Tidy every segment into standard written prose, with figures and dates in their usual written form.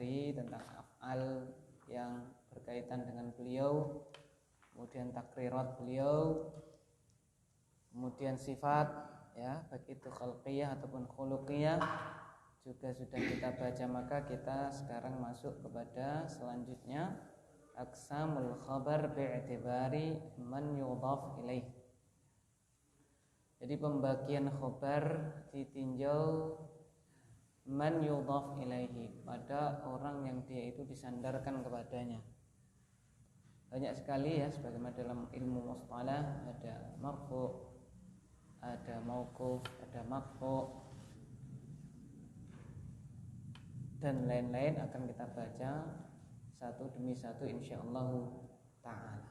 khabari tentang af'al yang berkaitan dengan beliau, kemudian takrirat beliau, kemudian sifat ya, baik itu khalqiyah ataupun khuluqiyah juga sudah kita baca. Maka kita sekarang masuk kepada selanjutnya aqsamul khabar bi'tibari man yudhaf ilaih. Jadi pembagian khabar ditinjau man yudhaf ilaihi, pada orang yang dia itu disandarkan kepadanya. Banyak sekali ya, sebagaimana dalam ilmu mustalah ada marfu, ada mauquf, ada maqtu dan lain-lain akan kita baca satu demi satu insyaallah taala.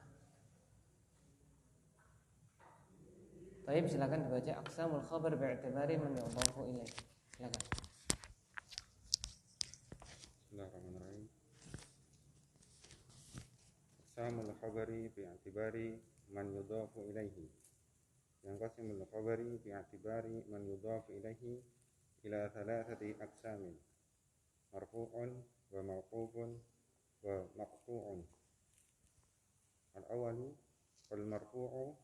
Baik, silakan dibaca aqsamul khabar bi'tibari man yudhafu ilaihi. Silakan. Bismillahirrahmanirrahim. Aqsamul khabari bi'tibari man yudhafu ilaihi. Yanqasimul khabari bi'tibari man yudhafu ilaihi ila thalathati aqsamin. Marfu'un wa mawqufun wa maqtu'un. Al-awwalu wal marfu'u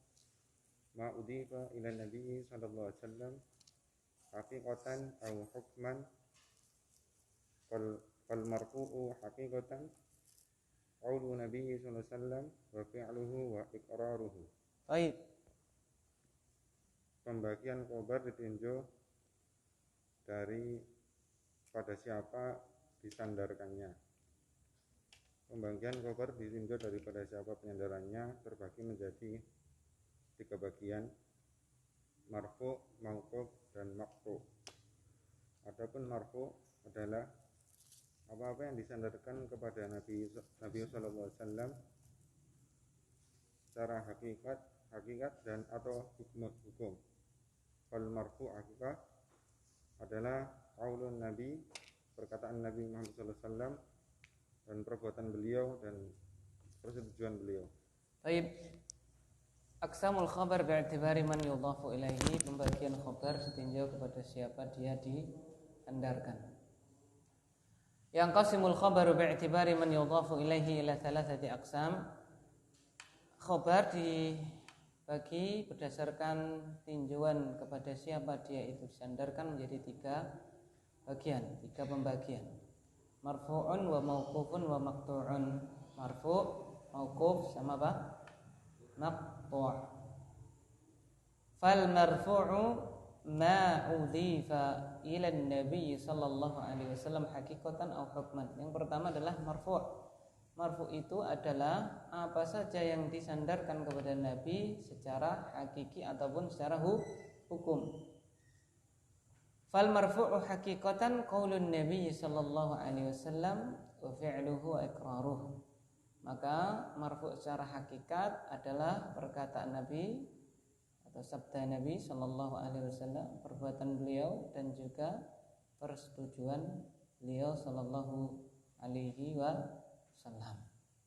ma udhifa ila nabi sallallahu alaihi wasallam haqiqatan aw hukman. Fal marfu'u haqiqatan qaulu nabi sallallahu alaihi wasallam wa fi'luhu wa iqraruhu. Baik. Pembagian khabar ditinjau dari pada siapa disandarkannya. Pembagian khabar ditinjau daripada siapa penyandarannya terbagi menjadi 3 bagian: marfu, mauquf, dan maqtu. Adapun marfu adalah apa-apa yang disandarkan kepada Nabi sallallahu alaihi wasallam secara hakikat dan atau hukum. Fal marfu hakikat adalah qaulun Nabi, perkataan Nabi Muhammad sallallahu alaihi wasallam, dan perbuatan beliau dan persetujuan beliau. Baik. Aqsamul khabar bi'tibari man yudhafu ilaihi, pembagian khabar ditinjau kepada siapa dia disandarkan. Yang qasimul khabaru bi'tibari man yudhafu ilaihi ila thalathati aqsam. Khabar dibagi berdasarkan tinjauan kepada siapa dia itu disandarkan menjadi 3 bagian, 3 pembagian. Marfu'un wa mauqufun wa maqtu'un. Marfu', mauquf, sama apa? Maqtu'. Fal marfu'u ma udhifa ila nabi sallallahu alaihi wasallam haqiqatan aw hukman. Yang pertama adalah marfu'. Marfu' itu adalah apa saja yang disandarkan kepada Nabi secara hakiki ataupun secara hukum. Fal marfu'u haqiqatan qaulun nabi sallallahu alaihi wasallam wa fi'luhu wa iqraruhu. Maka marfu' secara hakikat adalah perkataan Nabi atau sabda Nabi sallallahu alaihi wasallam, perbuatan beliau dan juga persetujuan beliau sallallahu alaihi wasallam.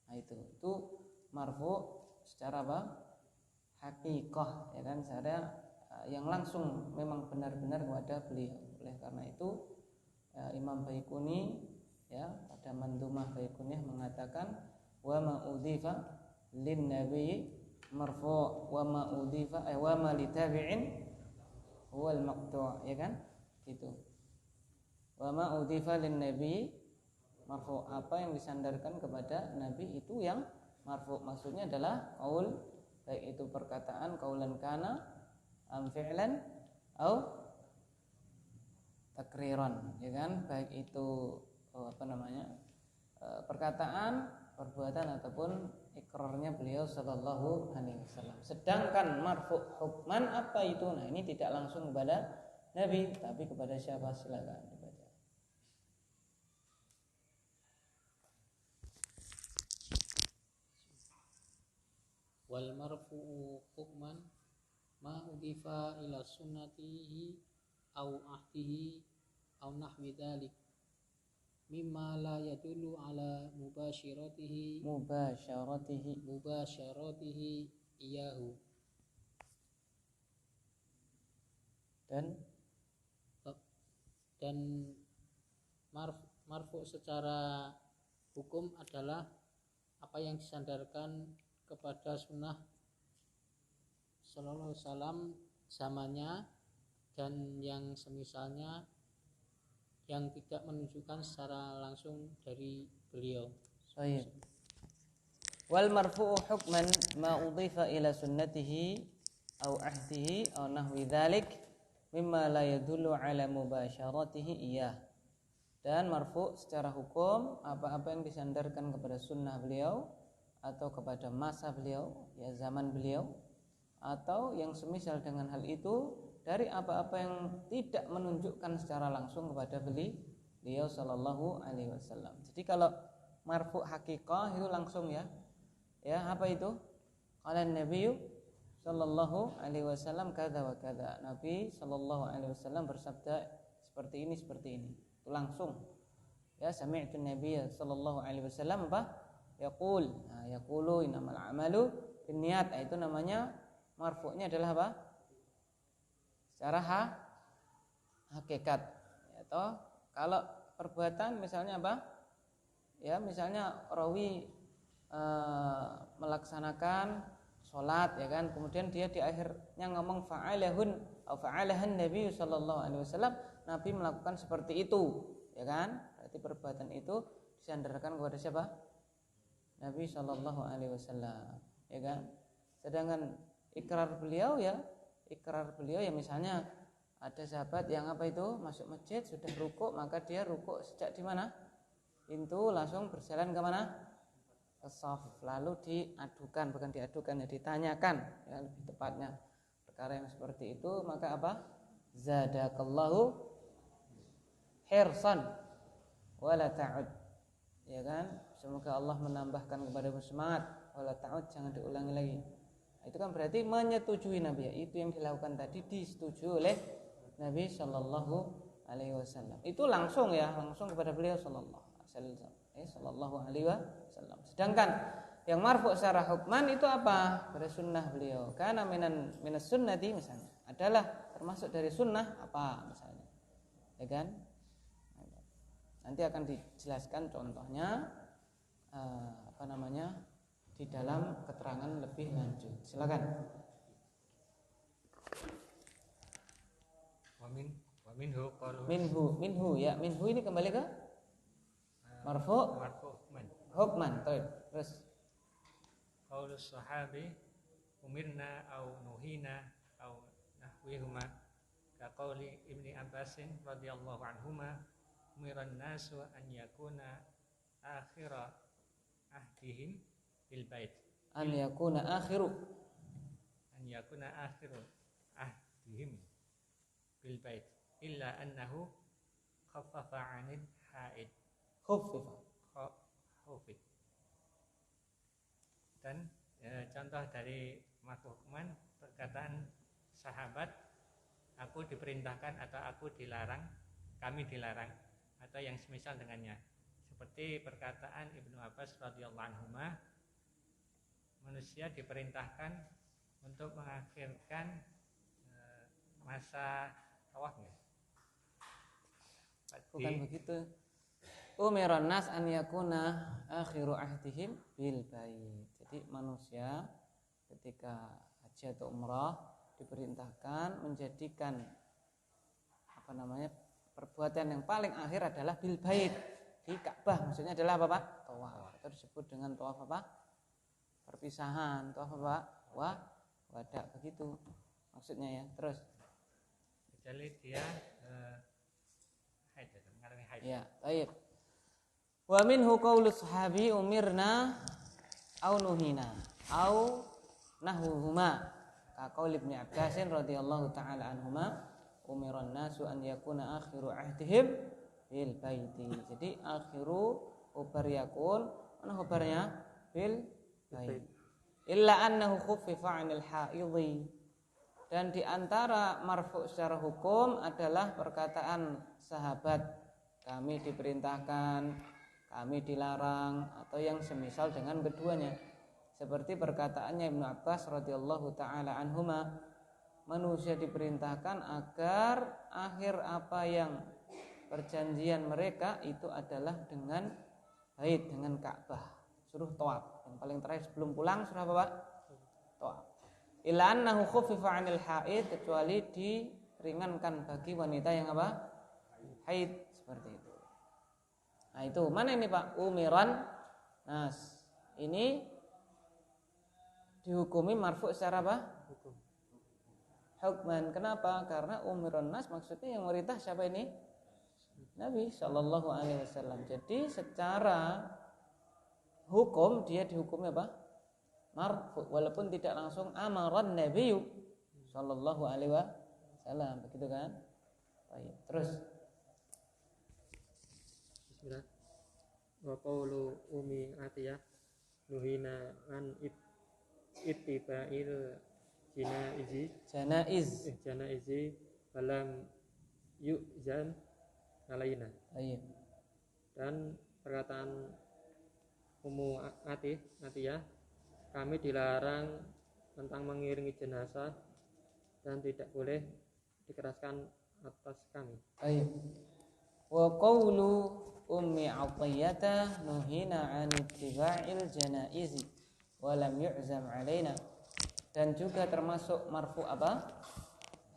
Nah, itu marfu' secara apa? Hakikah, ya kan, secara yang langsung memang benar-benar kepada beliau. Oleh karena itu Imam Baiquni ya pada Mandhumah Baiquniyah mengatakan wa ma udhifa lin nabi marfu' wa ma udhifa wa ma li tabi'in huwa al maqtu', ya kan, gitu. Wa ma udhifa lin nabi marfu', apa yang disandarkan kepada nabi itu yang marfu', maksudnya adalah qaul, baik itu perkataan qaulan kana am fi'lan au takriran, ya kan, baik itu perkataan, perbuatan ataupun ikrarnya beliau sallallahu alaihi wasallam. Sedangkan marfu' hukman apa itu? Nah, ini tidak langsung kepada Nabi, tapi kepada siapa? Silakan dibaca. Wal marfu'u hukman ma udhifa ila sunnatihi aw ahdihi aw nahwi dzalik mimma la yadullu ala mubasyaratihi iyahu. Dan marfu secara hukum adalah apa yang disandarkan kepada sunnah sallallahu alaihi wasallam zamannya dan yang semisalnya yang tidak menunjukkan secara langsung dari beliau. Baik. Wal marfu'u hukman ma udhifa ila sunnatihi aw ahdihi aw nahwi dzalik mimma la yadullu ala mubasyaratihi iyah. Dan marfu' secara hukum apa-apa yang disandarkan kepada sunnah beliau atau kepada masa beliau, ya zaman beliau, atau yang semisal dengan hal itu dari apa-apa yang tidak menunjukkan secara langsung kepada beliau sallallahu alaihi wasallam. Jadi kalau marfu' hakikah itu langsung ya. Ya, apa itu? Qala Nabi sallallahu alaihi wasallam kadza wa kadza. Nabi sallallahu alaihi wasallam bersabda seperti ini. Itu langsung. Ya, sami'tu Nabi sallallahu alaihi wasallam apa? Yaqul. Nah, yaqulu innamal a'malu binniyat. Itu namanya marfu'nya adalah apa? Secara hakikat. Atau kalau perbuatan misalnya apa? Ya, misalnya rawi melaksanakan sholat, ya kan, kemudian dia di akhirnya ngomong fa'alahun atau fa'alahan Nabi sallallahu alaihi wasallam, Nabi melakukan seperti itu, ya kan, berarti perbuatan itu disandarkan kepada siapa? Nabi sallallahu alaihi wasallam, ya kan. Sedangkan ikrar beliau ya misalnya ada sahabat yang apa itu masuk masjid sudah rukuk, maka dia rukuk sejak di mana? Pintu langsung berjalan ke mana? Shaf, lalu diadukan, bukan diadukan ya, ditanyakan ya, lebih tepatnya perkara yang seperti itu, maka apa? Zadakallahu hirsan wala ta'ud, ya kan, semoga Allah menambahkan kepadamu semangat, wala ta'ud, jangan diulangi lagi. Itu kan berarti menyetujui Nabi ya, itu yang dilakukan tadi disetujui oleh Nabi sallallahu alaihi wasallam. Itu langsung ya, langsung kepada beliau sallallahu alaihi wasallam. Sedangkan yang marfu' secara hukman itu apa? Pada sunnah beliau. Karena minas sunnati misalnya adalah termasuk dari sunnah apa misalnya, ya kan? Nanti akan dijelaskan contohnya di dalam keterangan lebih lanjut. Silakan. Minhu ya, minhu ini kembali ke marfu' hukman. Terus qaulus sahabi umirna au nuhina au nahwihuma ka qauli Ibni Abbasin radhiyallahu anhuma umiran nasu an yakuna akhira ahdihim bil bait an yakuna akhiru ahdihim bil bait illa annahu khaffafa 'anil haid khufif. Dan contoh dari marfu' hukman perkataan sahabat, aku diperintahkan atau aku dilarang, kami dilarang, atau yang semisal dengannya, seperti perkataan Ibnu Abbas radhiyallahu anhuma, manusia diperintahkan untuk mengakhirkan masa tawafnya. Bukan begitu. Umiran nas an yakuna akhiru ahdihim bil bait. Jadi manusia ketika haji atau umrah diperintahkan menjadikan perbuatan yang paling akhir adalah bil bait, di Ka'bah. Maksudnya adalah apa, Pak? Tawaf. Atau disebut dengan tawaf apa? Perpisahan, tawaf apa? Wada, begitu maksudnya ya. Terus kecuali dia haid, mengalami haid. Ya, baik. Wa minhu qaulu sahabi umirna au nuhina au nahwuhuma ka qaul Ibnu Abbas radhiyallahu taala anhuma umiran nasu an yakuna akhiru ahdihim bil baiti. Jadi akhiru khabar yakun, mana khabarnya? Bil bait. Illa annahu khuffifa 'anil haidhi. Dan di antara marfu' secara hukum adalah perkataan sahabat, kami diperintahkan, kami dilarang, atau yang semisal dengan keduanya. Seperti perkataannya Ibnu Abbas radhiyallahu taala anhuma, manusia diperintahkan agar akhir apa yang perjanjian mereka itu adalah dengan bait, dengan Ka'bah. Suruh tawaf. Yang paling terakhir sebelum pulang suruh apa, Pak? Tawaf. Illa annahu khuffifa 'anil haid, kecuali diringankan bagi wanita yang apa? Haid, seperti itu. Nah, itu mana ini, Pak? Umiran nas. Ini dihukumi marfu' secara apa? Hukman. Kenapa? Karena umiran nas maksudnya yang merintah siapa ini? Nabi Shallallahu Alaihi Wasallam. Jadi secara hukum dia dihukumi apa? Marfu, walaupun tidak langsung amaran Nabi Shallallahu Alaihi Wasallam, begitu kan? Baik. Terus Bismillah. Wa qawlu Ummi Atiyah nuhina an ittiba'il janaizi falam yu'zan alaina. Baik. Dan perkataan Ummu Atiyah, kami dilarang tentang mengiringi jenazah dan tidak boleh dikeraskan atas kami. Baik. Wa qawlu Ummi Atiyah nuhina 'an ittiba'il janaizi wa lam yu'zam alaina. Dan juga termasuk marfu apa?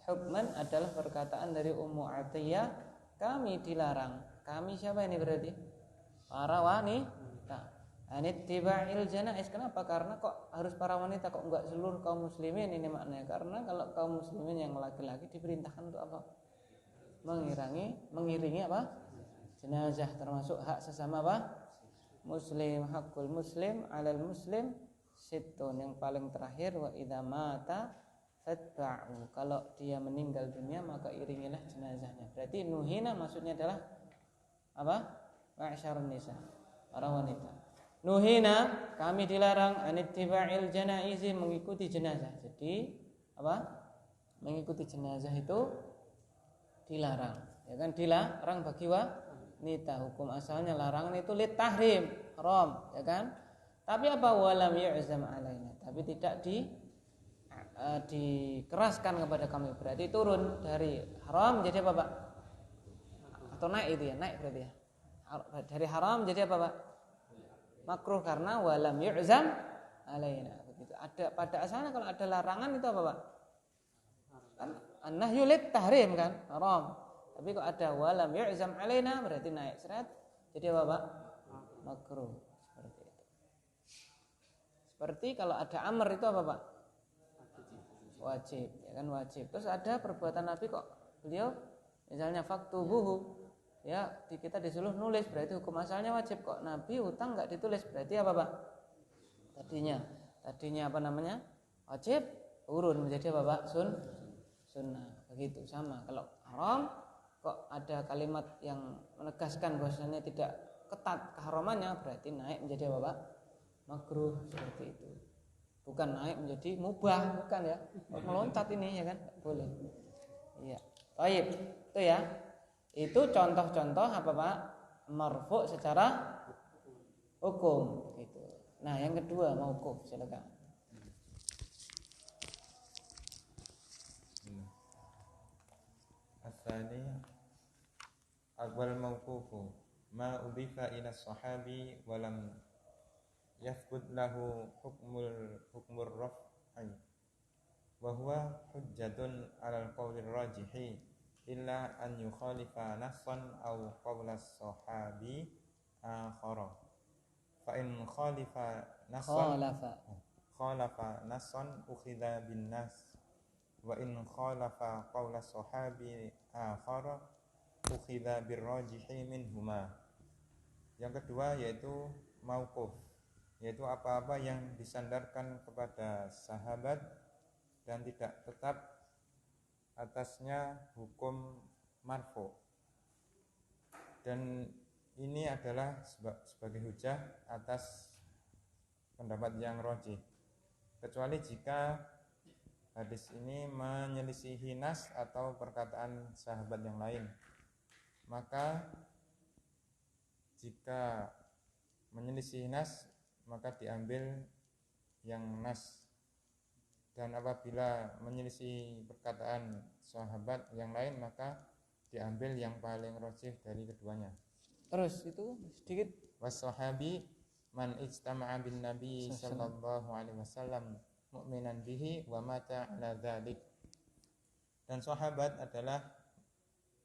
Hukman adalah perkataan dari Ummu Atiyah, kami dilarang. Kami siapa ini berarti? Para wanita. Anittiba'il janaiz. Kenapa? Karena kok harus para wanita, kok enggak seluruh kaum muslimin ini maknanya? Karena kalau kaum muslimin yang laki-laki diperintahkan untuk apa? Mengiringi apa? Jenazah, termasuk hak sesama apa? Muslim, hakul muslim 'alal muslim sittun. Yang paling terakhir wa idza mata fatba'u. Kalau dia meninggal dunia maka iringilah jenazahnya. Berarti nuhina maksudnya adalah apa? Ma'syarun nisa, para wanita. Nuhina, kami dilarang anittiba'il janaizi, mengikuti jenazah. Jadi apa? Mengikuti jenazah itu dilarang. Ya kan, dilarang bagi wanita. Hukum asalnya larangan itu lit tahrim, haram, ya kan? Tapi apa? Walam yu'zam alaina. Tapi tidak dikeraskan kepada kami. Berarti turun dari haram jadi apa, Pak? Atau naik itu ya, naik berarti ya. Dari haram jadi apa, Pak? Makruh, karena walam yu'zam alaina, begitu. Ada pada asalnya kalau ada larangan itu apa, Pak? Kan an-nahyu lit tahrim kan, haram. Tapi kok ada walam yu'zam alaina berarti naik seret. Jadi apa, Pak? Makruh, seperti itu. Seperti kalau ada amr itu apa, Pak? Wajib, ya kan, wajib. Terus ada perbuatan Nabi kok beliau misalnya faktubuhu, ya kita disuruh nulis, berarti hukum asalnya wajib. Kok Nabi utang nggak ditulis, berarti apa, Pak? Tadinya apa namanya? Wajib, turun menjadi apa, Pak? Sunnah. Begitu sama. Kalau haram kok ada kalimat yang menegaskan bahwasanya tidak ketat keharamannya, berarti naik menjadi apa, Pak? Makruh, seperti itu. Bukan naik menjadi mubah, bukan ya. Meloncat ini ya kan? Boleh. Iya. Baik, itu ya. Itu contoh-contoh apa, Pak? Marfu' secara hukum gitu. Nah, yang kedua mauquf, silakan. Asani awal mauqufu ma udhifa ila sahabi walam yathbut lahu hukmur raf'i wa huwa hujjatun 'alal qawlir rajihi illa an yukhalifa nassan aw qawla sahabi akhara fa in khalafa nassan ukhidha bin nas wa in khalafa qawla sahabi akhara ukhidha bir rajihi minhuma. Yang kedua yaitu mauquf, yaitu apa-apa yang disandarkan kepada sahabat dan tidak tetap atasnya hukum marfu. Dan ini adalah sebagai hujah atas pendapat yang rajih, kecuali jika hadis ini menyelisihi nas atau perkataan sahabat yang lain. Maka jika menyelisihi nas maka diambil yang nas, dan apabila menyelisih perkataan sahabat yang lain maka diambil yang paling rajih dari keduanya. Terus itu sedikit Was-sahabi man ijtama'a bin nabi sallallahu alaihi wasallam mu'minan bihi wa mata ala dzalik. Dan sahabat adalah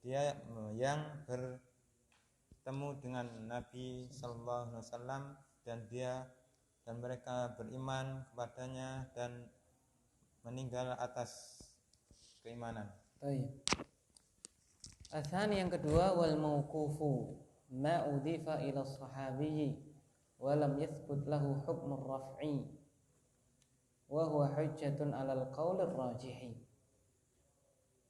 dia yang bertemu dengan Nabi sallallahu alaihi wasallam dan mereka beriman kepadanya dan meninggal atas keimanan. baik. Asani yang kedua wal mauqufu ma udhifa ila sahabiyyi wa lam yathbut lahu hukmur raf'i wa huwa hujjatun 'alal qaulir rajihi.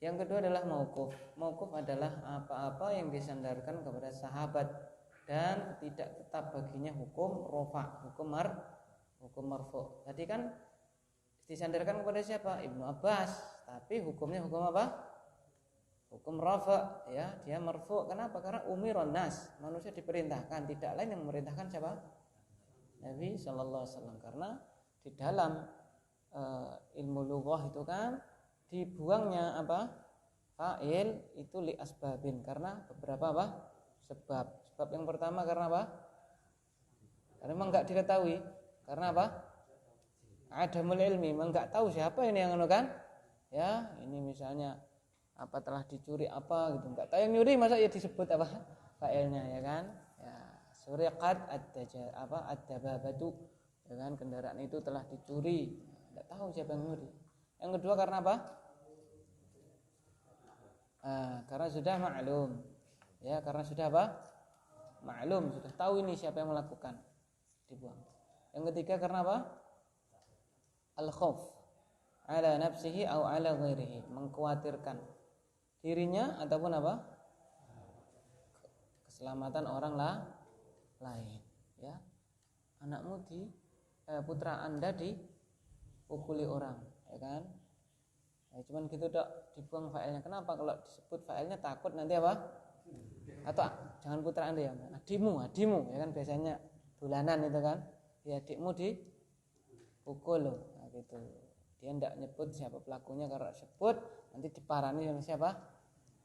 Yang kedua adalah mauquf. Mauquf adalah apa-apa yang disandarkan kepada sahabat dan tidak tetap baginya hukum rafa, hukum marfu. Tadi kan disandarkan kepada siapa? Ibnu Abbas, tapi hukumnya hukum apa? Hukum rafa, ya, dia marfu. Kenapa? Karena umiron nas, manusia diperintahkan, tidak lain yang memerintahkan siapa? Nabi sallallahu alaihi wasallam. Karena di dalam ilmu lughah itu kan dibuangnya apa? Fa'il itu li asbabin, karena beberapa apa? Sebab. Sebab yang pertama karena apa? Karena memang enggak diketahui. Karena apa? Adamul ilmi, memang enggak tahu siapa ini yang kan? Ya, ini misalnya apa telah dicuri apa gitu, enggak tahu yang nyuri, masa ya disebut apa? Fa'ilnya, ya kan? Ya, suriqat ad-dababatu, ya kan, kendaraan itu telah dicuri. Enggak tahu siapa yang nyuri. Yang kedua karena apa? Karena sudah maklum. Ya, karena sudah apa? Maklum, sudah tahu ini siapa yang melakukan, dibuang. Yang ketiga karena apa? Al-khauf ala nafsihi au ala ghairihi, mengkhawatirkan dirinya ataupun apa? Keselamatan orang lain, ya. Anakmu putra Anda dipukuli orang, ya kan? Ya, cuman gitu dok, dibuang failnya. Kenapa? Kalau disebut failnya takut nanti apa? Atau jangan putra Anda ya, adikmu, ya kan, biasanya dolanan itu kan, ya adikmu dipukul loh, nah, gitu. Dia tidak nyebut siapa pelakunya, karena sebut nanti diparani sama siapa?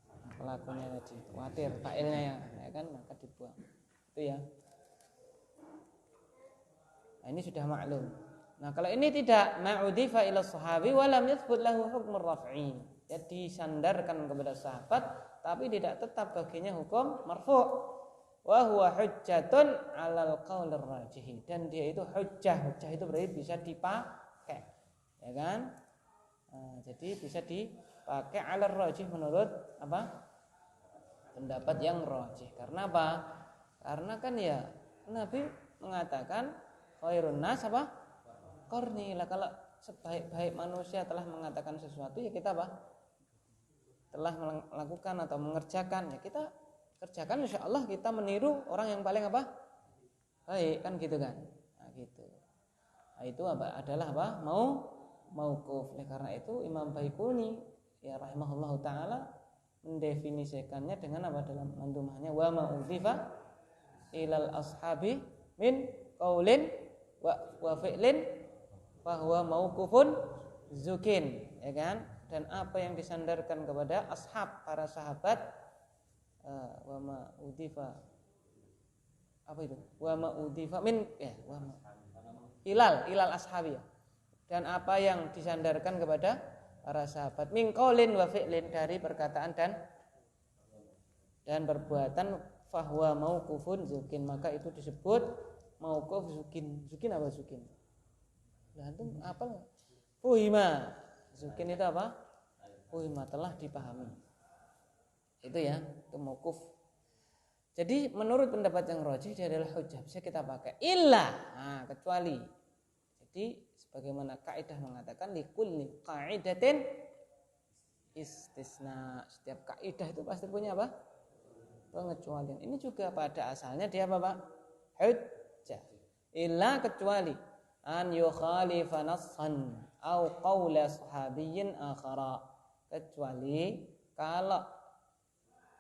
Nah, pelakunya tadi, khawatir failnya ya kan, maka dibuang. Itu ya. Nah, ini sudah maklum. Nah, kalau ini tidak, ma'udhifa ila sahabi wa lam yathbut lahu hukmur raf'i. Jadi sandarkan kepada sahabat tapi tidak tetap baginya hukum marfu'. Wa huwa hujjatun 'alal qaulir rajih. Dan dia itu hujjah. Hujjah itu berarti bisa dipakai. Ya kan? Nah, jadi bisa dipakai 'alal rajih menurut apa? Pendapat yang rajih. Karena apa? Karena kan ya Nabi mengatakan khairun nas apa? Qarni. Lah kalau sebaik-baik manusia telah mengatakan sesuatu, ya kita apa? Telah melakukan atau mengerjakan, ya kita kerjakan, insya Allah kita meniru orang yang paling apa? Baik, kan gitu kan? Nah, gitu. Nah, itu apa? Adalah apa? Mauquf. Oleh karena itu Imam Baiquni ya rahimahullahu taala mendefinisikannya dengan apa dalam mandumahnya, wa ma'udhifa ilal ashabi min qaulin wa fi'lin fahuwa mauqufun zukin, ya kan? Dan apa yang disandarkan kepada ashab, para sahabat, wa ma'udhifa apa itu? Wa ma'udhifa min ilal ashabi, ya. Dan apa yang disandarkan kepada para sahabat min qaulin wa fi'lin, dari perkataan dan perbuatan, fahuwa mauqufun zukin, maka itu disebut mauquf zukin. Zukin apa zukin? Antum apa? Fuhima. Zukin itu apa? Fuhima, telah dipahami. Itu ya, itu mauquf. Jadi menurut pendapat yang rajih dia adalah hujjah, bisa kita pakai. Kecuali. Jadi sebagaimana kaidah mengatakan likulli qaidatin istisna. Setiap kaidah itu pasti punya apa? Pengecualian. Ini juga pada asalnya dia apa, Pak? Hujjah. Illa, kecuali an yukhalifa nassan au qawla sahabiyyin akhara, kecuali kalau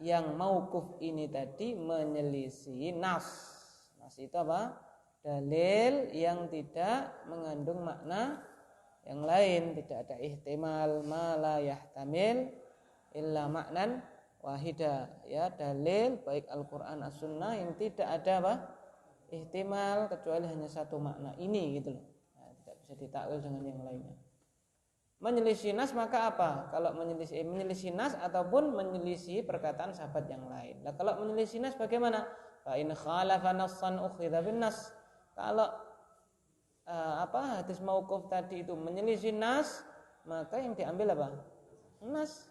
yang mauquf ini tadi menyelisih nas. Nas itu apa? Dalil yang tidak mengandung makna yang lain, tidak ada ihtimal ma la yahtamil illa maknan wahidah, ya, dalil baik Al-Qur'an As-Sunnah yang tidak ada apa? Ihtimal kecuali hanya satu makna ini gitu loh. Nah, tidak bisa ditakwil dengan yang lainnya. Menyelisih nas maka apa? Kalau menyelisih nas ataupun menyelisih perkataan sahabat yang lain. Nah, kalau menyelisih nas bagaimana? Fa in khalafa nassan ukhidha bin nas. Kalau hadis mauquf tadi itu menyelisih nas, maka yang diambil apa? Nas.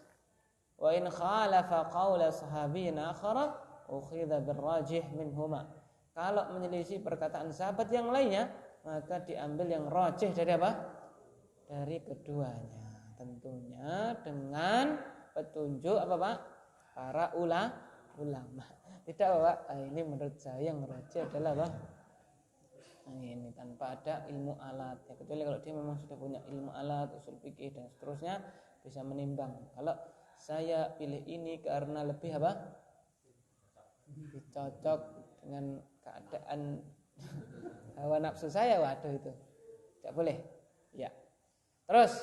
Wa in khalafa qaula sahabiyyin akhara ukhidha bir rajih minhuma. Kalau menyelisih perkataan sahabat yang lainnya, maka diambil yang rajih dari apa? Dari keduanya, tentunya dengan petunjuk apa Pak? Para ulama. Tidak Pak, ini menurut saya yang rajih adalah apa? Nah, ini tanpa ada ilmu alat. Ya, kecuali kalau dia memang sudah punya ilmu alat, usul fikih dan seterusnya bisa menimbang. Kalau saya pilih ini karena lebih apa? Cocok dengan keadaan hawa nafsu saya, waduh itu tidak boleh. Ya. Terus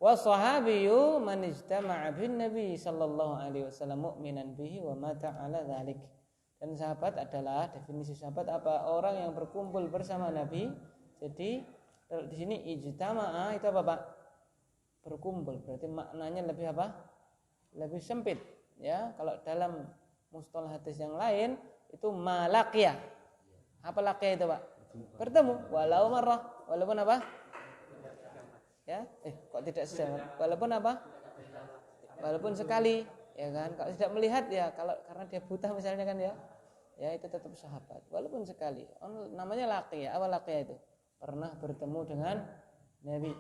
wasahabiyyu man ijtama'a bin nabi sallallahu alaihi wasallam mu'minan bihi wa mata 'ala dzalik. Dan sahabat adalah definisi sahabat apa? Orang yang berkumpul bersama Nabi. Jadi di sini ijtama'a itu apa, Pak? Berkumpul. Berarti maknanya lebih apa? Lebih sempit, ya. Kalau dalam mustalah hadis yang lain itu malaqiya. Apa laqiya itu, Pak? Bertemu walau marrah, walaupun apa? Ya, kok tidak sejaman? Walaupun apa? Walaupun sekali, ya kan? Kalau tidak melihat ya, kalau karena dia buta misalnya kan ya itu tetap sahabat. Walaupun sekali. Namanya laqiyah. Apa laqiyah itu? Pernah bertemu dengan Nabi.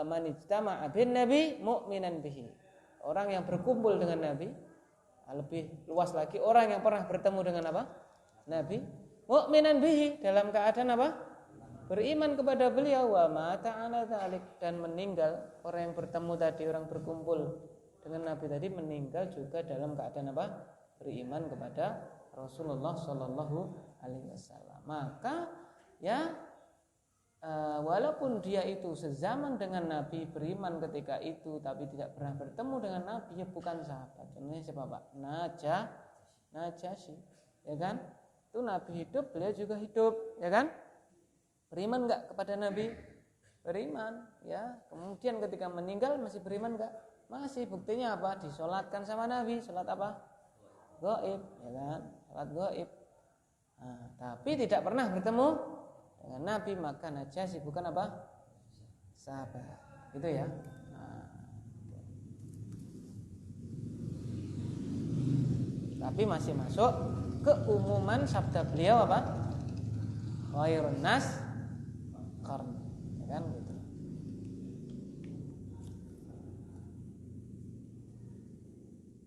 Manijtama'a bin Nabi mu'minan bihi. Orang yang berkumpul dengan Nabi. Lebih luas lagi orang yang pernah bertemu dengan apa? Nabi. Mu'minan bihi, dalam keadaan apa? Beriman kepada beliau, wa mata 'ala dzalik, dan meninggal. Orang yang bertemu tadi, orang berkumpul dengan Nabi tadi meninggal juga dalam keadaan apa? Beriman kepada Rasulullah sallallahu alaihi wasallam. Maka ya walaupun dia itu sezaman dengan Nabi, beriman ketika itu, tapi tidak pernah bertemu dengan Nabi, ya bukan sahabat. Contohnya siapa, Pak? Najasyi, ya kan? Itu Nabi hidup, beliau juga hidup, ya kan? Beriman enggak kepada Nabi? Beriman, ya. Kemudian ketika meninggal masih beriman enggak? Masih. Buktinya apa? Disolatkan sama Nabi. Solat apa? Gaib, ya kan? Solat gaib. Nah, tapi tidak pernah bertemu dengan Nabi, maka Najasyi bukan apa? Sahabat. Gitu ya. Nah, tapi masih masuk keumuman sabda beliau apa? Khairun nas qarni, ya kan gitu.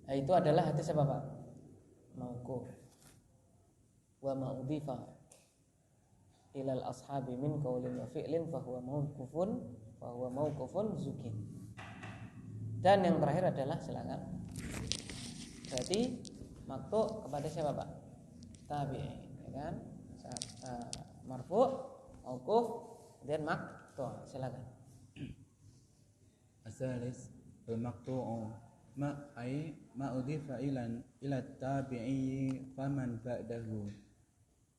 Nah, itu adalah hadis apa, Pak? Mauquf. Wa ma udhifa ilal ashabi min qaulin wa fi'lin fa huwa mauqufun zukin. Dan yang terakhir adalah silakan. Berarti maqtu kepada siapa, Pak? Tabi'in, ya kan? Marfu', mauquf, dan maqtu. Silakan. Asalis al-maqtu'u ma udhifa ila tabi'i faman ba'dahu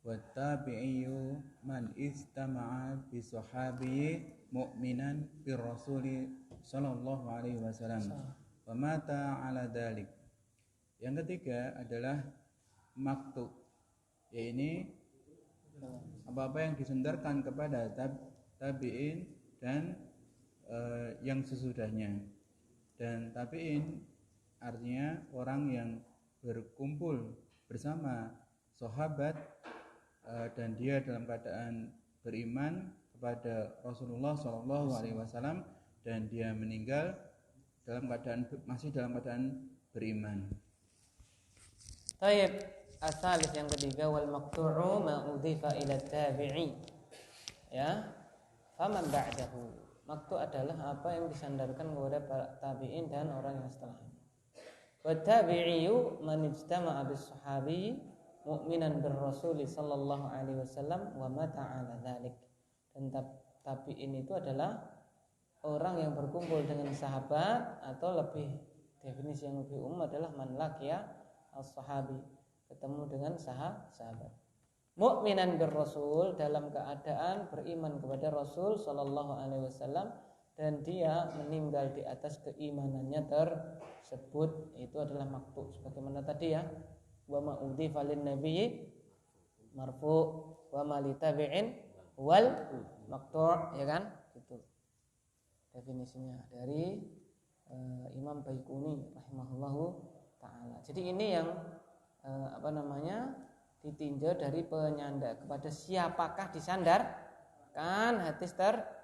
wa tabi'iyyu man istama'a bi sahabi mu'minan bir rasuli sallallahu alaihi wasallam wa mata 'ala dzalik. Yang ketiga adalah maqtu, yaitu apa-apa yang disandarkan kepada tabi'in dan yang sesudahnya. Dan tabi'in artinya orang yang berkumpul bersama sahabat dan dia dalam keadaan beriman kepada Rasulullah SAW dan dia meninggal masih dalam keadaan beriman. Baik, asalis yang ketiga wal maqtu'u ma udhifa ila tabi'i. Ya. Faman ba'dahu. Maqtu' adalah apa yang disandarkan kepada para tabi'in dan orang yang setelahnya. Wa tabi'iyyu man ijtama'a bis sahabi mu'minan bir rasul sallallahu alaihi wasallam wa mata 'ala dzalik. Dan tabi'in itu adalah orang yang berkumpul dengan sahabat atau lebih definisi yang lebih umum adalah man laqiya as-sahabi, ketemu dengan sahabat. Mu'minan bir Rasul, dalam keadaan beriman kepada Rasul sallallahu alaihi wasallam dan dia meninggal di atas keimanannya tersebut, itu adalah maqtu sebagaimana tadi ya. Wa ma udhifa lin nabiyyi marfu wa ma li tabi'in wal maqtu', ya kan? Itu definisinya dari Imam Baiquni rahimahullahu taala. Jadi ini yang ditinjau dari penyandar, kepada siapakah disandarkan hadis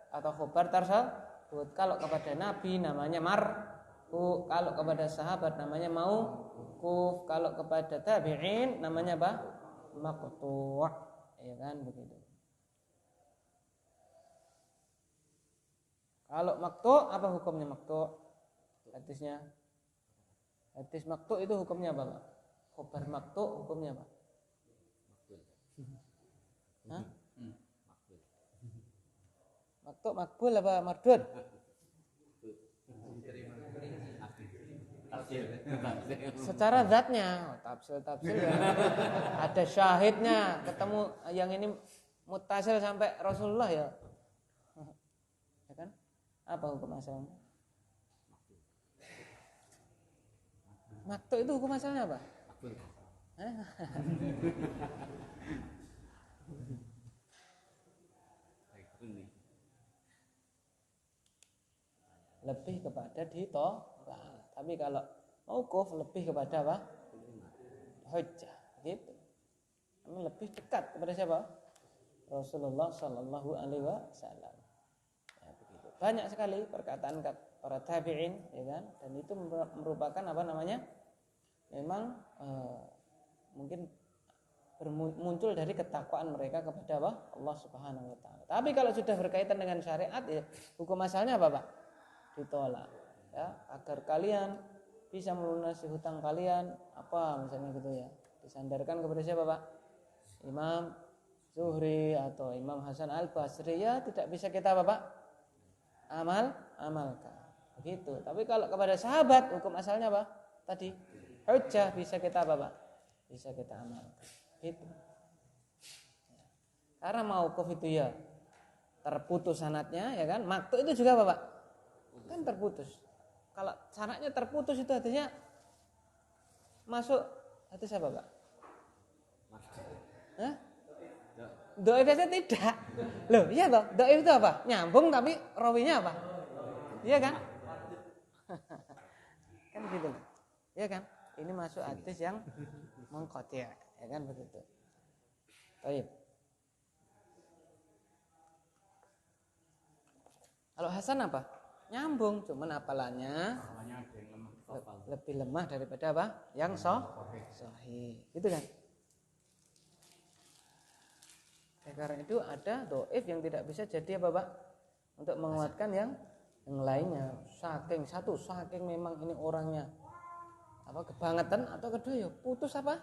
atau khabar tersebut. Kalau kepada Nabi namanya marfu, kalau kepada sahabat namanya mauquf, kalau kepada tabi'in namanya apa? Maqtu', ya kan begitu. Kalau maqtu', apa hukumnya maqtu'? Hadisnya. Hadis maqtu' itu hukumnya apa, Pak? Khabar maqtu' hukumnya apa? Hah? Maqtu' makbul apa mardud? Secara zatnya, tafsir ya. Ada syahidnya, ketemu yang ini muttasil sampai Rasulullah ya. Ya kan? Apa hukum asalnya? Maqtu' itu hukum asalnya apa? Lebih kepada ditolak. Tapi kalau mauquf lebih kepada apa? Hujjah, gitu. Ini lebih dekat kepada siapa? Rasulullah sallallahu alaihi wasallam. Ya, begitu. Banyak sekali perkataan para tabi'in, ya kan? Dan itu merupakan apa namanya? Memang mungkin muncul dari ketakwaan mereka kepada Allah Subhanahu wa taala. Tapi kalau sudah berkaitan dengan syariat, ya hukum asalnya apa, Pak? Ditolak. Ya, agar kalian bisa melunasi hutang kalian, apa misalnya gitu ya. Disandarkan kepada siapa, Pak? Imam Zuhri atau Imam Hasan Al-Basri, ya tidak bisa kita apa, Pak? Amalkan. Begitu. Tapi kalau kepada sahabat, hukum asalnya apa? Tadi hujjah, bisa kita apa, Pak? Bisa kita amalkan. Itu. Karena mauquf itu ya terputus sanadnya, ya kan? Maqtu itu juga apa, Pak? Kan terputus. Kalau sanadnya terputus itu artinya masuk hadis apa, Pak? Hah? Dhaif saja tidak. Loh, iya toh? Dhaif itu apa? Nyambung tapi rawinya apa? Iya kan? Kan gitu loh. Iya kan? Ini masuk hadis yang mengqati', ya kan begitu. Baik. Kalau Hasan apa? Nyambung, cuman apalannya lebih lemah daripada apa? Yang sahih. Gitu kan? Karena itu ada dhaif yang tidak bisa jadi apa, Pak? Untuk menguatkan yang lainnya. Saking memang ini orangnya apa kebangetan, atau kedua ya putus apa?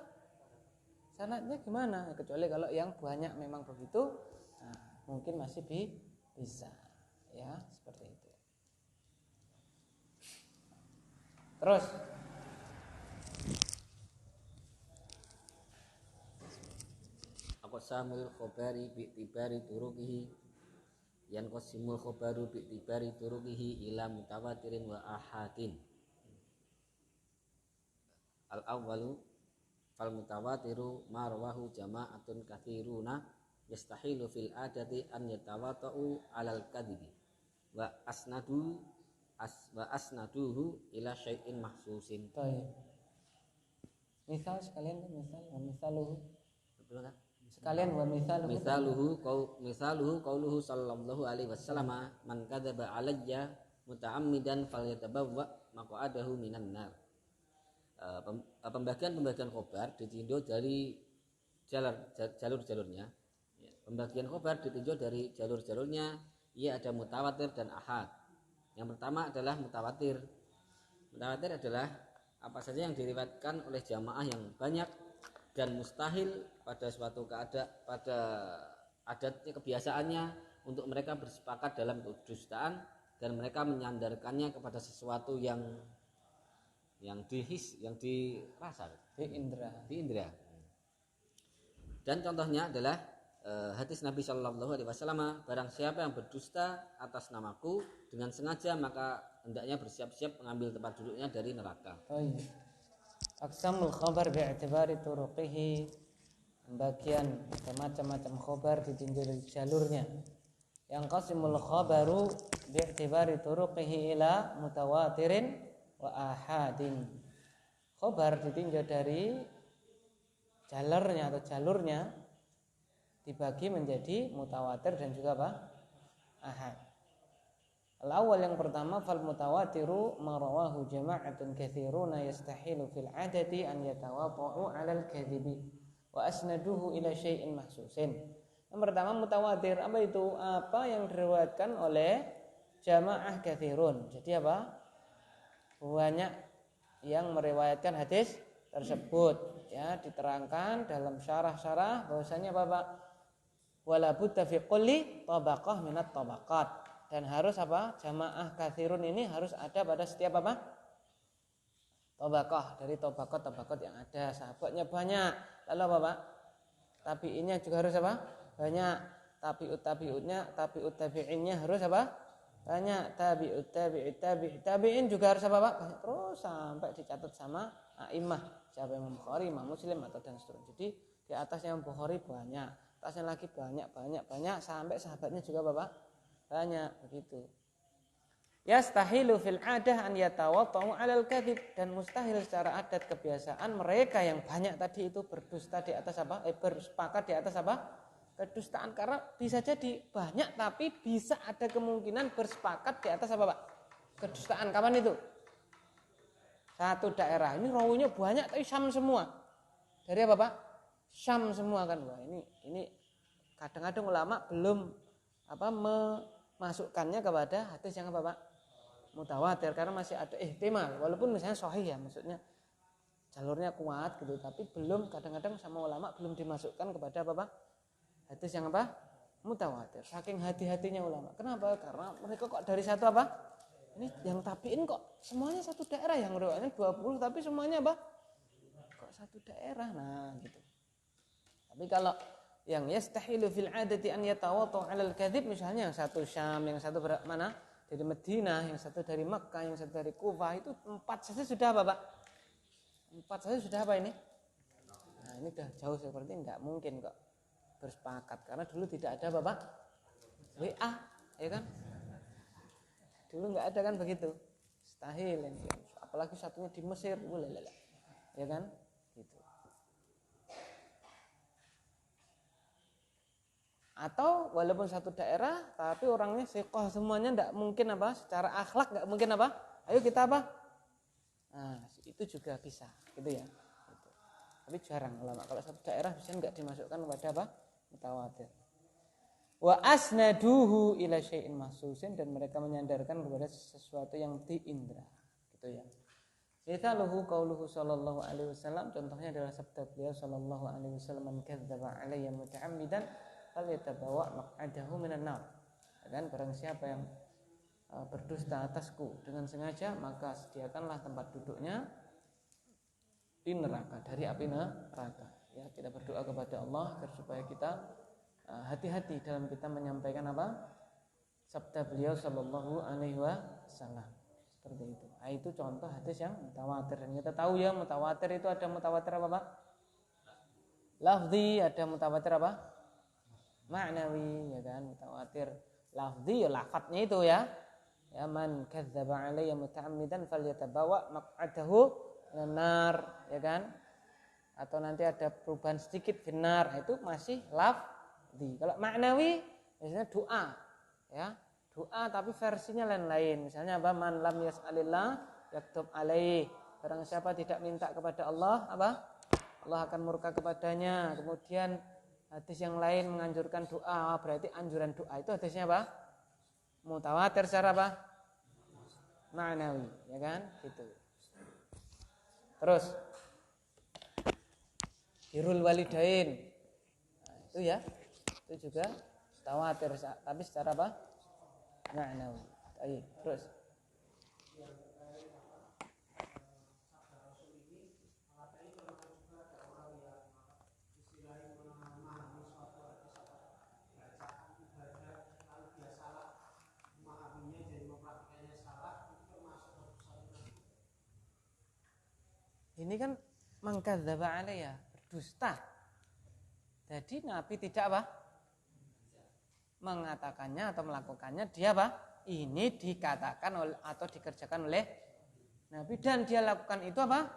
Sanadnya gimana? Kecuali kalau yang banyak memang begitu, nah, mungkin masih bisa. Ya, seperti itu. Terus aqsamul khabari bi'tibari turuqihi yanqasimul khabaru bi'tibari turuqihi ila mutawatirin wa ahadin. Al-awwalu fal mutawatiru ma rawahu jama'atun katsiruna yastahilu fil adati an yatawata'u 'alal kadhibi wa asnaduhu ila syai'in mahsusin. Baik. Misal sekalian kan misaluhu. Betul kan? Sekalian wa misaluhu qauluhu sallallahu alaihi wasallam man kadzaba alayya muta'ammidan falyatabawwa maq'adahu minan nar. Pembagian khobar ditinjau dari jalur-jalurnya. Pembagian khobar ditinjau dari jalur-jalurnya. Ia ada mutawatir dan ahad. Yang pertama adalah mutawatir. Mutawatir adalah apa saja yang diriwayatkan oleh jamaah yang banyak dan mustahil pada suatu pada adatnya, kebiasaannya untuk mereka bersepakat dalam kedustaan dan mereka menyandarkannya kepada sesuatu yang yang dirasa, di indra. di indra. Dan contohnya adalah hadis Nabi Shallallahu Alaihi Wasallam, barang siapa yang berdusta atas namaku dengan sengaja maka hendaknya bersiap-siap mengambil tempat duduknya dari neraka. Oh iya. Aqsamul khabar bi'tibari turuqihi, bagian macam-macam khabar ditinjau dari jalurnya. Yang qasimul khabaru bi'tibari turuqihi ila mutawatirin wa ahadin. Khabar ditinjau dari jalurnya atau jalurnya dibagi menjadi mutawatir dan juga apa? Ahad. Al-awwal yang pertama fal mutawatiru ma rawahu jama'atun katsiruna yastahilu fil adadi an yatawadau 'ala al-kadhibi wa asnaduhu ila syai'in mahsusin. Yang pertama mutawatir, apa itu? Apa yang diriwayatkan oleh jamaah katsirun. Jadi apa? Banyak yang meriwayatkan hadis tersebut, ya, diterangkan dalam syarah-syarah bahwasanya Bapak wala budda fi kulli tabaqah minat tabaqat, dan harus apa? Jamaah katsirun ini harus ada pada setiap apa? Tabaqah, dari tabaqat yang ada. Sahabatnya banyak, lalu Bapak tabi'innya juga harus apa? Banyak. Tabi'ut tabi'innya harus apa? Banyak. Tabi'in juga harus apa Pak? Banyak. Terus sampai dicatat sama a'immah, siapa Imam Bukhari, Imam Muslim atau dan seterusnya. Jadi di atasnya Imam Bukhari banyak, atasnya lagi banyak sampai sahabatnya juga Bapak banyak, begitu. Yastahilu fil adah an yatawatta'u 'alal kadzib, dan mustahil secara adat kebiasaan mereka yang banyak tadi itu berdusta di atas apa? Bersepakat di atas apa? Kedustaan, karena bisa jadi banyak tapi bisa ada kemungkinan bersepakat di atas apa Pak? Kedustaan. Kapan itu? Satu daerah ini rawinya banyak tapi Syam semua. Dari apa Pak? Syam semua kan. Wah, ini kadang-kadang ulama belum apa memasukkannya kepada hadis yang apa Pak? Mutawatir, karena masih ada ihtimal, walaupun misalnya sahih ya, maksudnya jalurnya kuat gitu, tapi belum, kadang-kadang sama ulama belum dimasukkan kepada apa Pak? Hadis yang apa? Mutawatir. Saking hati-hatinya ulama. Kenapa? Karena mereka kok dari satu apa? Ini yang tabiin kok semuanya satu daerah, yang riwayatnya 20 tapi semuanya apa? Kok satu daerah. Nah, gitu. Tapi kalau yang yastahilu fil adati an yatawatta'u 'alal kadzib, misalnya yang satu Syam, yang satu mana? Dari Madinah, yang satu dari Makkah, yang satu dari Kufah, itu 4 saja sudah apa Pak? 4 saja sudah apa ini? Nah, ini udah jauh seperti enggak mungkin kok bersepakat, karena dulu tidak ada Bapak WA, ya kan? Dulu nggak ada kan begitu, mustahil. Apalagi satunya di Mesir, ya kan? Gitu. Atau walaupun satu daerah, tapi orangnya siqah semuanya, nggak mungkin apa? Secara akhlak nggak mungkin apa? Ayo kita apa? Nah, itu juga bisa, gitu ya. Gitu. Tapi jarang ulama kalau satu daerah bisa nggak dimasukkan kepada apa? Mutawatir. Wa asnaduhu ila syai'in mahsusin, dan mereka menyandarkan kepada sesuatu yang diindra, gitu ya. Mithaluhu qauluhu sallallahu alaihi wasallam, contohnya adalah sabda beliau sallallahu alaihi wasallam, man kadzdzaba alayya muta'ammidan falyatabawa maq'adahu minan nar. Dan barang siapa yang berdusta atasku dengan sengaja, maka sediakanlah tempat duduknya di neraka, dari api neraka. Ya, kita berdoa kepada Allah agar supaya kita hati-hati dalam kita menyampaikan apa? Sabda beliau sallallahu alaihi wasallam. Seperti itu. Nah, itu contoh hadis yang mutawatir. Dan kita tahu ya, mutawatir itu ada mutawatir apa Pak? Lafzi, ada mutawatir apa? Ma'nawi, ya kan? Mutawatir lafzi ya lafadznya itu ya. Ya, man kadzdzaba alayya muta'ammidan falyatabawa maq'adahu minan nar, ya kan? Atau nanti ada perubahan sedikit finnar, itu masih lafzi. Kalau ma'nawi biasanya doa, ya. Doa tapi versinya lain-lain. Misalnya apa? Man lam yas'alillah yaktub alaih. Barang siapa tidak minta kepada Allah, apa? Allah akan murka kepadanya. Kemudian hadis yang lain menganjurkan doa, berarti anjuran doa itu hadisnya apa? Mutawatir secara apa? Ma'nawi, ya kan? Gitu. Terus birrul walidain. Nah, itu ya. Itu juga mutawatir tapi secara apa? Ma'nawi. Baik, terus. kan mangkadzaba alayya, berdusta. Jadi Nabi tidak apa? Mengatakannya atau melakukannya, dia apa? Ini dikatakan oleh, atau dikerjakan oleh Nabi, dan dia lakukan itu apa?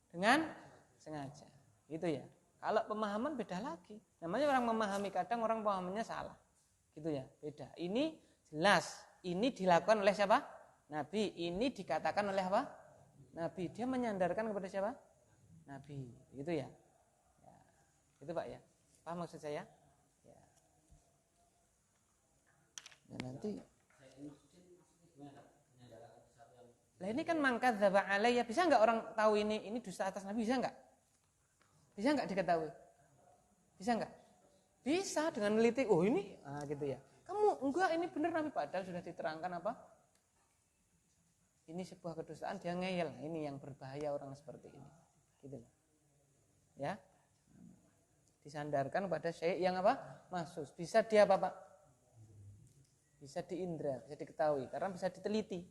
Dengan sengaja. Gitu ya. Kalau pemahaman beda lagi. Namanya orang memahami, kadang orang pemahamannya salah. Gitu ya, beda. Ini jelas, ini dilakukan oleh siapa? Nabi. Ini dikatakan oleh apa? Nabi. Dia menyandarkan kepada siapa? Nabi. Gitu ya. Ya. Itu Pak ya. Paham maksud saya? Ya. Ya nanti. Lah ini kan mangkadzaba alayya, bisa enggak orang tahu ini dusta atas Nabi, bisa enggak? Bisa enggak diketahui? Bisa enggak? Bisa dengan meneliti. Oh ini, gitu ya. Kamu enggak, ini benar Nabi, padahal sudah diterangkan apa? Ini sebuah kedustaan, dia ngeyel. Ini yang berbahaya orang seperti ini. Gitu loh. Ya. Disandarkan pada syekh yang apa? Mahsus. Bisa dia apa, Pak? Bisa diindra, bisa diketahui karena bisa diteliti.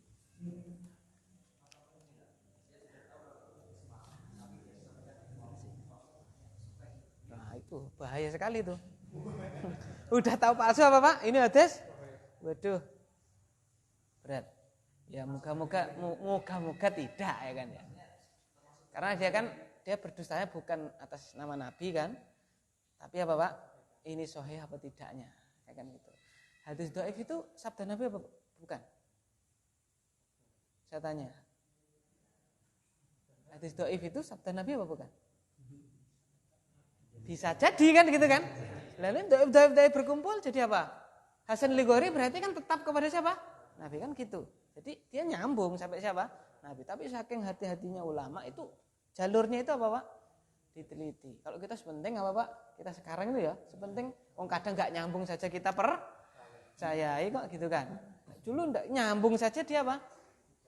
Itu bahaya sekali tuh. Udah tahu palsu apa Pak? Ini hadis? Waduh. Berat. Ya moga-moga tidak ya kan ya. Karena dia berdustanya bukan atas nama Nabi kan. Tapi apa Pak? Ini sahih apa tidaknya? Ya kan gitu. Hadis dhaif itu sabda Nabi apa bukan? Saya tanya. Hadis dhaif itu sabda Nabi apa bukan? Bisa jadi kan gitu kan. Lalu dhaif berkumpul jadi apa? Hasan Ligori berarti kan tetap kepada siapa? Nabi kan gitu. Jadi dia nyambung sampai siapa? Nabi. Tapi saking hati-hatinya ulama itu jalurnya itu apa Pak? Diteliti. Kalau kita sepenting apa Pak? Kita sekarang itu ya sepenting kadang nggak nyambung saja kita percayai kok gitu kan. Dulu nggak nyambung saja dia apa?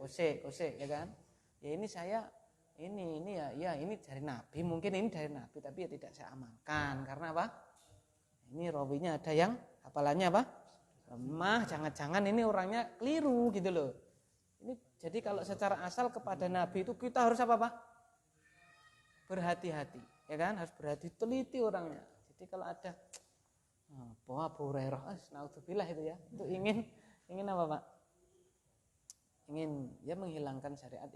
Kose ya kan. Ya ini saya ini ya ini dari Nabi, mungkin ini dari Nabi tapi ya tidak saya amalkan karena apa? Ini rawinya ada yang hafalannya apa? Lemah, jangan-jangan ini orangnya keliru gitu loh. Ini jadi kalau secara asal kepada Nabi itu kita harus apa Pak? Berhati-hati, ya kan? Harus berhati, teliti orangnya. Jadi kalau ada Abu Hurairah, naudzubillah itu ya, itu ingin apa Pak? Ingin ya menghilangkan syariat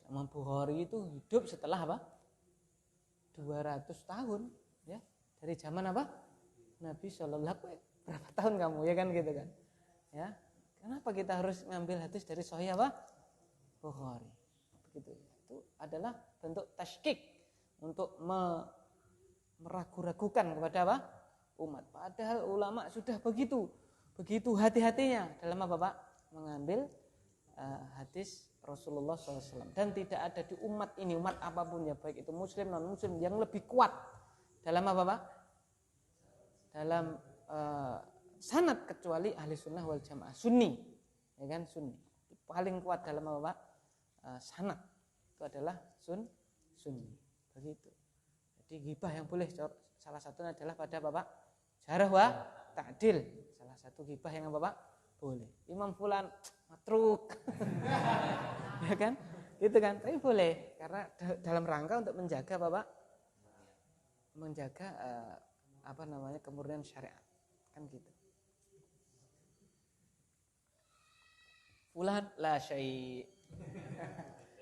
Imam Bukhari itu hidup setelah apa? 200 tahun ya. Dari zaman apa? Nabi Shallallahu alaihi wasallam. Berapa tahun kamu ya kan gitu kan. Ya. Kenapa kita harus ngambil hadis dari sahih apa? Bukhari. Begitu. Itu adalah bentuk tasykik untuk meragu-ragukan kepada apa? Umat. Padahal ulama sudah begitu hati-hatinya dalam apa Pak? Mengambil hadis Rasulullah SAW. Dan tidak ada di umat ini, umat apapun ya, baik itu muslim, non muslim, yang lebih kuat dalam apa Pak? Dalam sanad kecuali ahli sunnah wal jamaah, sunni, ya kan, sunni. Paling kuat dalam apa Pak? Sanad itu adalah sunni. Begitu. Jadi ghibah yang boleh salah satunya adalah pada Bapak jarh wa ta'dil. Salah satu ghibah yang apa Pak? Boleh. Imam fulan matruk. Ya kan? Gitu kan? Tapi boleh karena dalam rangka untuk menjaga Bapak menjaga kemurnian syariat. Kan gitu. Fulan la syai'.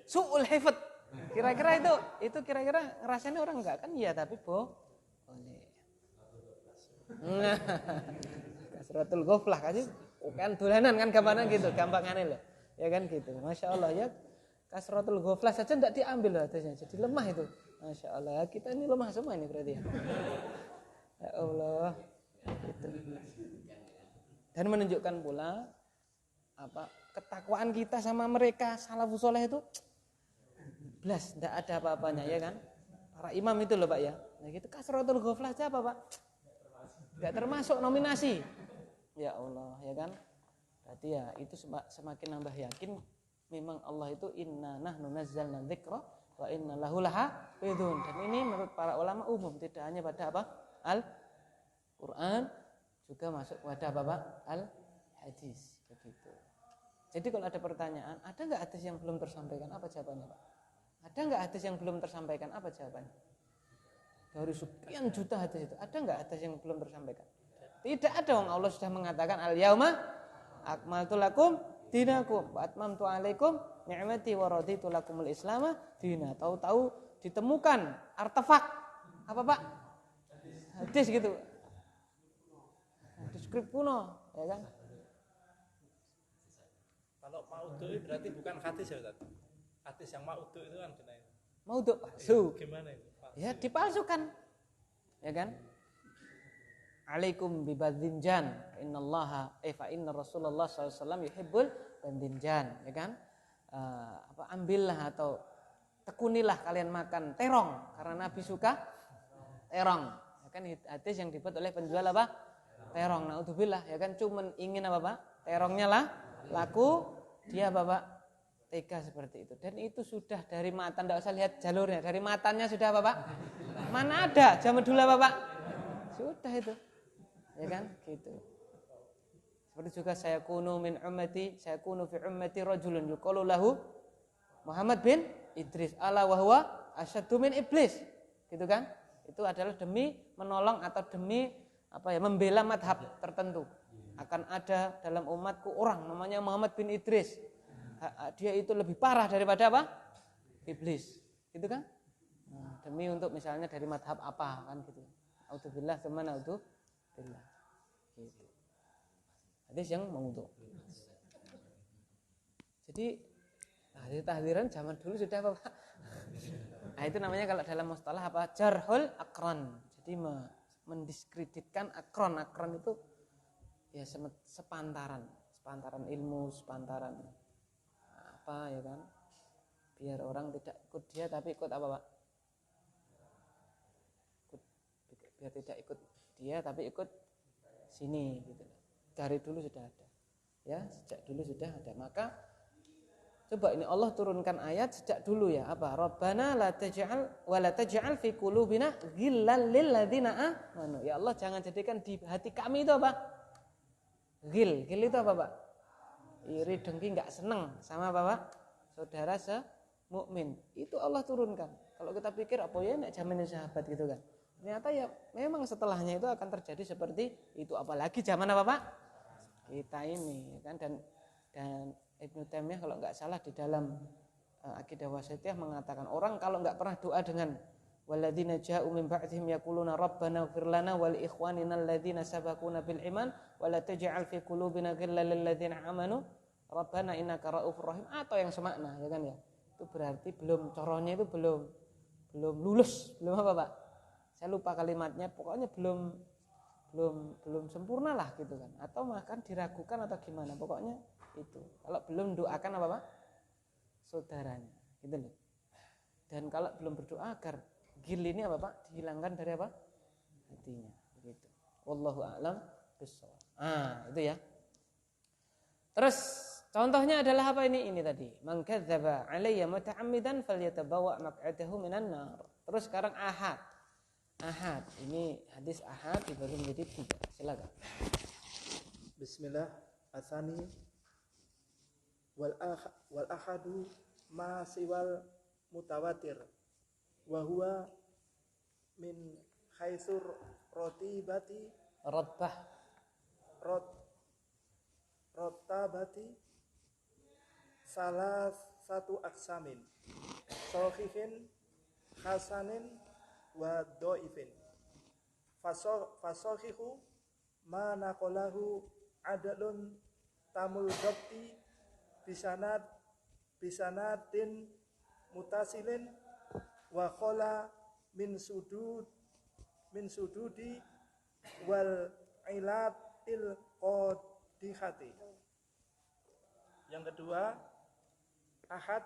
Su'ul hifdz. Kira-kira itu kira-kira ngerasain orang enggak kan? Iya, tapi boleh. Kasratul ghaflah kan dolanan kan gampangan gitu, gampangane lho. Ya kan gitu. Masya Allah ya. Kasratul ghaflah saja enggak diambil hadisnya. Jadi lemah itu. Masya Allah. Kita ini lemah semua ini berarti ya. Ya Allah. Gitu. Dan menunjukkan pula ketakwaan kita sama mereka salafus saleh itu belas, enggak ada apa-apanya ya kan. Para imam itu loh Pak ya. Nah gitu kasratul ghaflah aja apa Pak? Enggak termasuk nominasi. Ya Allah, ya kan? Berarti ya itu semakin nambah yakin memang Allah itu inna nahnu nazzalna dzikra wa inna lahu lahafizun. Dan ini menurut para ulama umum, tidak hanya pada apa? Al-Qur'an, juga masuk pada apa? Al-Hadis, begitu. Jadi kalau ada pertanyaan, ada enggak hadis yang belum tersampaikan? Apa jawabannya, Pak? Ada nggak hadis yang belum tersampaikan? Apa jawabannya? Dari sekian juta hadis itu, ada nggak hadis yang belum tersampaikan? Tidak ada. Allah sudah mengatakan al-yauma akmaltu lakum dinakum wa atmamtu alaikum ni'mati wa raditu lakumul islama dina. Tahu-tahu ditemukan artefak apa Pak? Hadis gitu. Hadis skrip kuno, ya kan? Kalau maudhu berarti bukan hadis ya Ustaz. Hadis yang maudhu itu kan kena itu. Maudhu palsu. Gimana itu? Ya dipalsukan. Ya kan? Alaikum bibadzinjan innallaha fa inna Rasulullah sallallahu alaihi wasallam yuhibbul badzinjan, ya kan? Ambillah atau tekunilah kalian makan terong karena Nabi suka terong. Ya kan hadis yang dibuat oleh penjual apa? Terong. Naudzubillah, ya kan cuman ingin apa Pak? Terongnya lah laku, dia Bapak tega seperti itu. Dan itu sudah dari matan, enggak usah lihat jalurnya, dari matannya sudah apa Pak? Mana ada zaman dulu Bapak? Sudah itu. Ya kan? Gitu. Seperti juga saya kunu fi ummati rajulun yuqalu lahu Muhammad bin Idris ala wa huwa asyaddu min iblis. Gitu kan? Itu adalah demi menolong atau demi membela madhab tertentu. Akan ada dalam umatku orang namanya Muhammad bin Idris. Dia itu lebih parah daripada apa? Iblis. Gitu kan? Nah, demi untuk misalnya dari madhab apa kan gitu. Auzubillah tsumma naudzubillah. Gitu. Hadis yang maudhu. Jadi tahdiran zaman dulu sudah apa Pak? Nah, itu namanya kalau dalam mustalah apa? Jarhul akron. Jadi mendiskreditkan akron. Akron itu ya sepantaran ilmu, sepantaran apa ya kan? Biar orang tidak ikut dia tapi ikut apa Pak? Biar tidak ikut dia tapi ikut sini gitu. Dari dulu sudah ada. Ya, sejak dulu sudah ada. Maka coba ini Allah turunkan ayat sejak dulu ya. Apa? Rabbana la taj'al wa la taj'al fi qulubina ghillal lil ladzina amanu. Ya Allah, jangan jadikan di hati kami itu apa? Ghil itu apa, Pak? Iri, dengki, enggak seneng sama apa, Pak? Saudara semukmin. Itu Allah turunkan. Kalau kita pikir apa ya nek zamannya sahabat gitu kan. Ternyata ya memang setelahnya itu akan terjadi seperti itu, apalagi zaman apa Pak? Kita ini kan dan Ibnu Taimiyah kalau enggak salah di dalam Aqidah Wasithiyah mengatakan orang kalau enggak pernah doa dengan walladzina ja'u min ba'dihim yaquluna rabbana ighfir lana wa li ikhwanina alladzina sabaquna bil iman wa la taj'al fi qulubina ghillan lil ladzina amanu rabbana innaka raufur rahim atau yang semakna ya kan ya. Itu berarti coronya itu belum lulus, belum apa Pak? Saya lupa kalimatnya, pokoknya belum sempurna lah gitu kan, atau bahkan diragukan atau gimana, pokoknya itu. Kalau belum doakan apa Pak? Saudaranya, gitu loh. Dan kalau belum berdoa agar gil ini apa Pak? Dihilangkan dari apa? Hatinya, begitu. Wallahu a'lam bishawab. Itu ya. Terus contohnya adalah apa ini? Ini tadi, man kadzdzaba alayya muta'ammidan falyatabawa maq'adahu minan nar. Terus sekarang ahad. Ahad, ini hadis ahad dibagi menjadi 3. Silakan. Bismillah. Atsani wal ahadu ma siwal mutawatir wa huwa min haitsur rotabati salah satu aksamin sahihin hasanin wa dhaifin fasahihu ma naqalahu adalun tamul dhabti bisanatin mutasilin wa khala min sududi wal ilatil qadihati. Yang kedua, ahad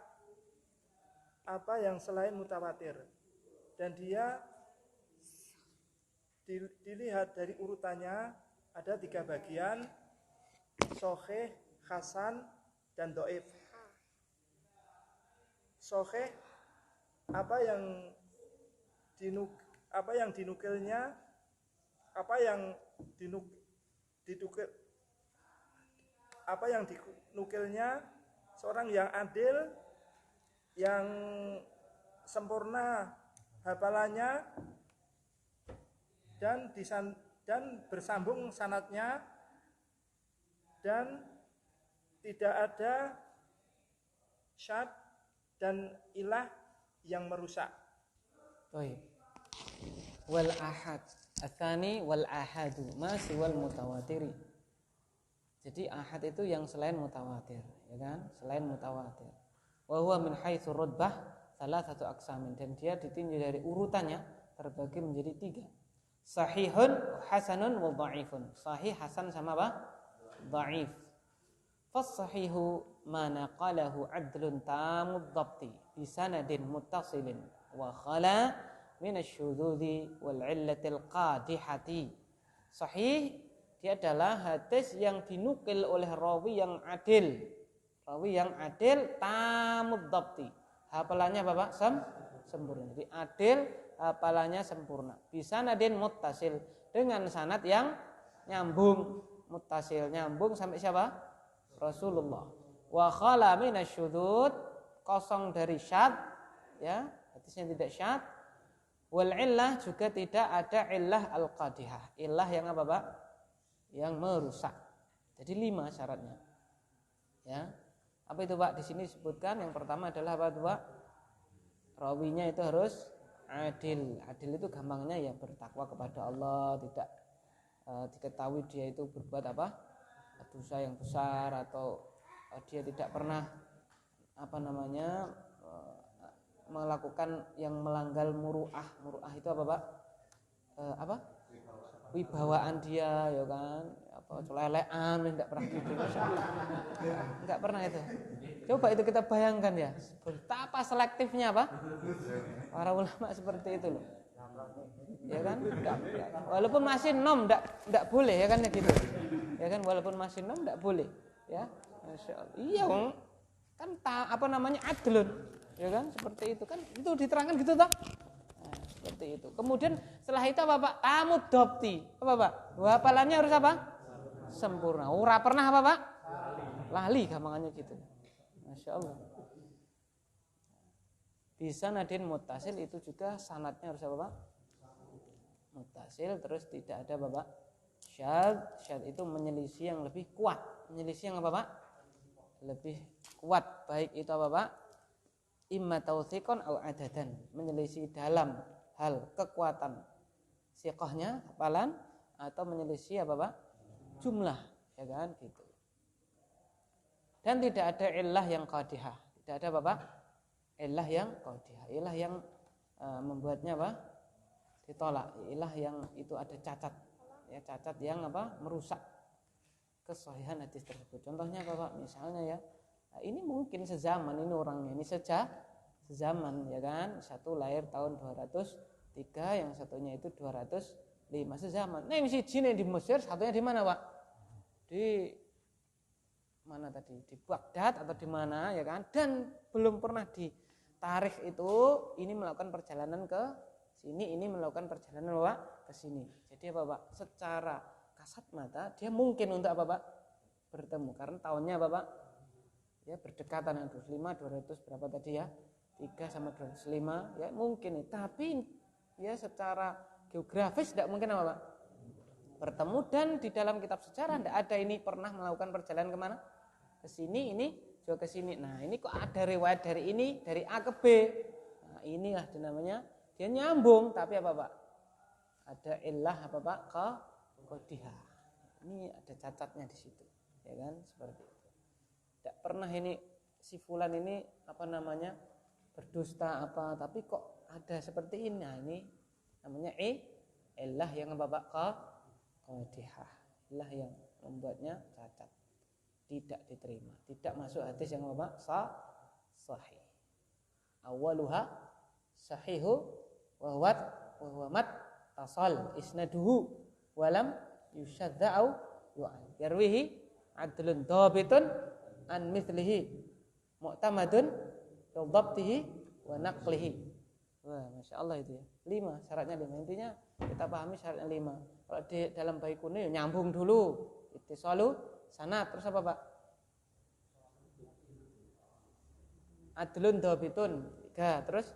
apa yang selain mutawatir dan dia dilihat dari urutannya ada 3 bagian, sahih, hasan, dan dhaif. Sahih apa yang dinukilnya seorang yang adil, yang sempurna hafalannya dan bersambung sanadnya dan tidak ada syad dan ilah yang merusak. Baik. Wal ahad. Atsani wal ahadu ma siwal mutawatiri. Jadi ahad itu yang selain mutawatir, ya kan? Selain mutawatir. Wa huwa min haitsu rutbah salasatu aqsamin, dan dia ditinjau dari urutannya terbagi menjadi 3. Sahihun, hasanun wa dhaifun. Sahih, hasan sama apa? Dhaif. Fas-sahihu ma naqalahu 'adlun tamud dhabti bi sanadin muttasilin wa khala min asy-syudzudzi wal 'illatil qadihati. Sahih dia adalah hadis yang dinukil oleh rawi yang adil. Rawi yang adil tamud dhabti. Hafalannya apa, Pak? Sempurna. Jadi adil, hafalannya sempurna. Bisa nadin muttasil, dengan sanad yang nyambung. Muttasil nyambung sampai siapa? Rasulullah. Wa khala minasyudzud, kosong dari syad, ya, hadisnya tidak syad. Wal illah, juga tidak ada illah al-qadihah. Illah yang apa, Pak? Yang merusak. Jadi 5 syaratnya. Ya. Apa itu, Pak? Di sini disebutkan yang pertama adalah apa itu, Pak? Rawinya itu harus adil. Adil itu gampangnya ya bertakwa kepada Allah, tidak diketahui dia itu berbuat apa? Dosa yang besar, atau dia tidak pernah melakukan yang melanggar muru'ah. Muru'ah itu apa, Pak? Wibawaan dia, ya kan? Apa celelean, tidak pernah gitu. Enggak pernah itu. Coba itu kita bayangkan ya, betapa selektifnya apa? Para ulama seperti itu loh. Ya kan? Walaupun masih nom enggak boleh, ya kan, ya gitu. Ya kan, walaupun masih nom enggak boleh, ya. Masyaallah. Iya, kan adlun. Ya kan? Seperti itu kan, itu diterangkan gitu toh. Nah, seperti itu. Kemudian setelah itu apa, Pak? Tamud dhabti. Apa, Pak? Hafalannya harus apa? Sempurna. Ora pernah apa, Pak? Lali gampangannya gitu. Masya Allah. Bisa nadin muttasil, itu juga sanadnya harus apa, Pak? Muttasil, terus tidak ada apa, Pak? Syad. Syad itu menyelisih yang lebih kuat. Menyelisih yang apa, Pak? Lebih kuat. Baik itu apa, Pak? Imma tawthiqan au adadan. Menyelisih dalam hal kekuatan siqahnya, hafalan, atau menyelisih apa, Pak? Jumlah, ya kan, gitu. Dan tidak ada illah yang qadihah. Tidak ada apa, Pak? Illah yang qadihah. Illah yang membuatnya apa? Ditolak. Illah yang itu ada cacat. Ya, cacat yang apa? Merusak kesahihan hadis tersebut. Contohnya apa, Pak? Misalnya ya, ini mungkin sezaman, ini orangnya ini sezaman, ya kan? Satu lahir tahun 203, yang satunya itu 205, sezaman. Nah, misi jin di Mesir, satunya di mana, Pak? Di mana tadi? Di Baghdad atau di mana, ya kan? Dan belum pernah di tarikh itu ini melakukan perjalanan ke sini, ini melakukan perjalanan, Pak, ke sini. Jadi apa, Pak? Secara kasat mata dia mungkin untuk apa, Pak? Bertemu, karena tahunnya apa, Pak? Ya berdekatan, 25, 200 berapa tadi ya? 3 sama 205, ya mungkin. Tapi ya secara geografis tidak mungkin apa, Pak? Bertemu. Dan di dalam kitab sejarah tidak ada ini pernah melakukan perjalanan kemana? Ke sini, ini juga ke sini. Nah, ini kok ada riwayat dari ini, dari A ke B. Nah, inilah namanya dia nyambung, tapi apa, Pak? Ada illah apa, Pak? Qadihah. Ini ada cacatnya di situ, ya kan? Seperti itu. Tidak pernah ini si fulan ini berdusta apa, tapi kok ada seperti ini. Nah, ini namanya illah yang apa, Pak? Qadihah. Illah yang membuatnya cacat, tidak diterima, tidak masuk hadis yang apa, Pak? Sahih. Awaluha sahihu wa huwa mat tasal isnaduhu walam yushadza'u yu'an yarwihi adlun dhabitun an mithlihi mu'tamadun bidhabtihi wa naqlihi. Wah, Masya Allah itu ya. 5, syaratnya 5. Intinya kita pahami syaratnya 5. Kalau di dalam baikuni ya nyambung dulu. Ittisalu sanad, terus apa, Pak? Adlun dhabitun 3, terus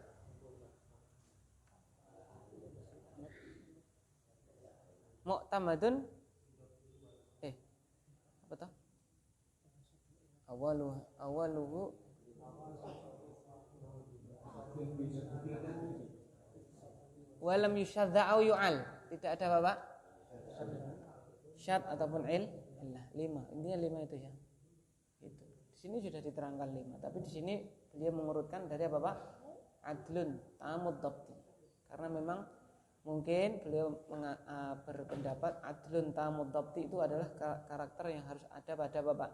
mu'tamadun apa tuh? Awaluhu walam yusyadza au yu'al. Tidak ada Bapak syad ataupun illah. 5. Intinya 5 itu ya. Itu. Di sini sudah diterangkan 5, tapi di sini beliau mengurutkan dari apa Pak? Adlun tamud dhabti. Karena memang mungkin beliau berpendapat adlun tamud dhabti itu adalah karakter yang harus ada pada Bapak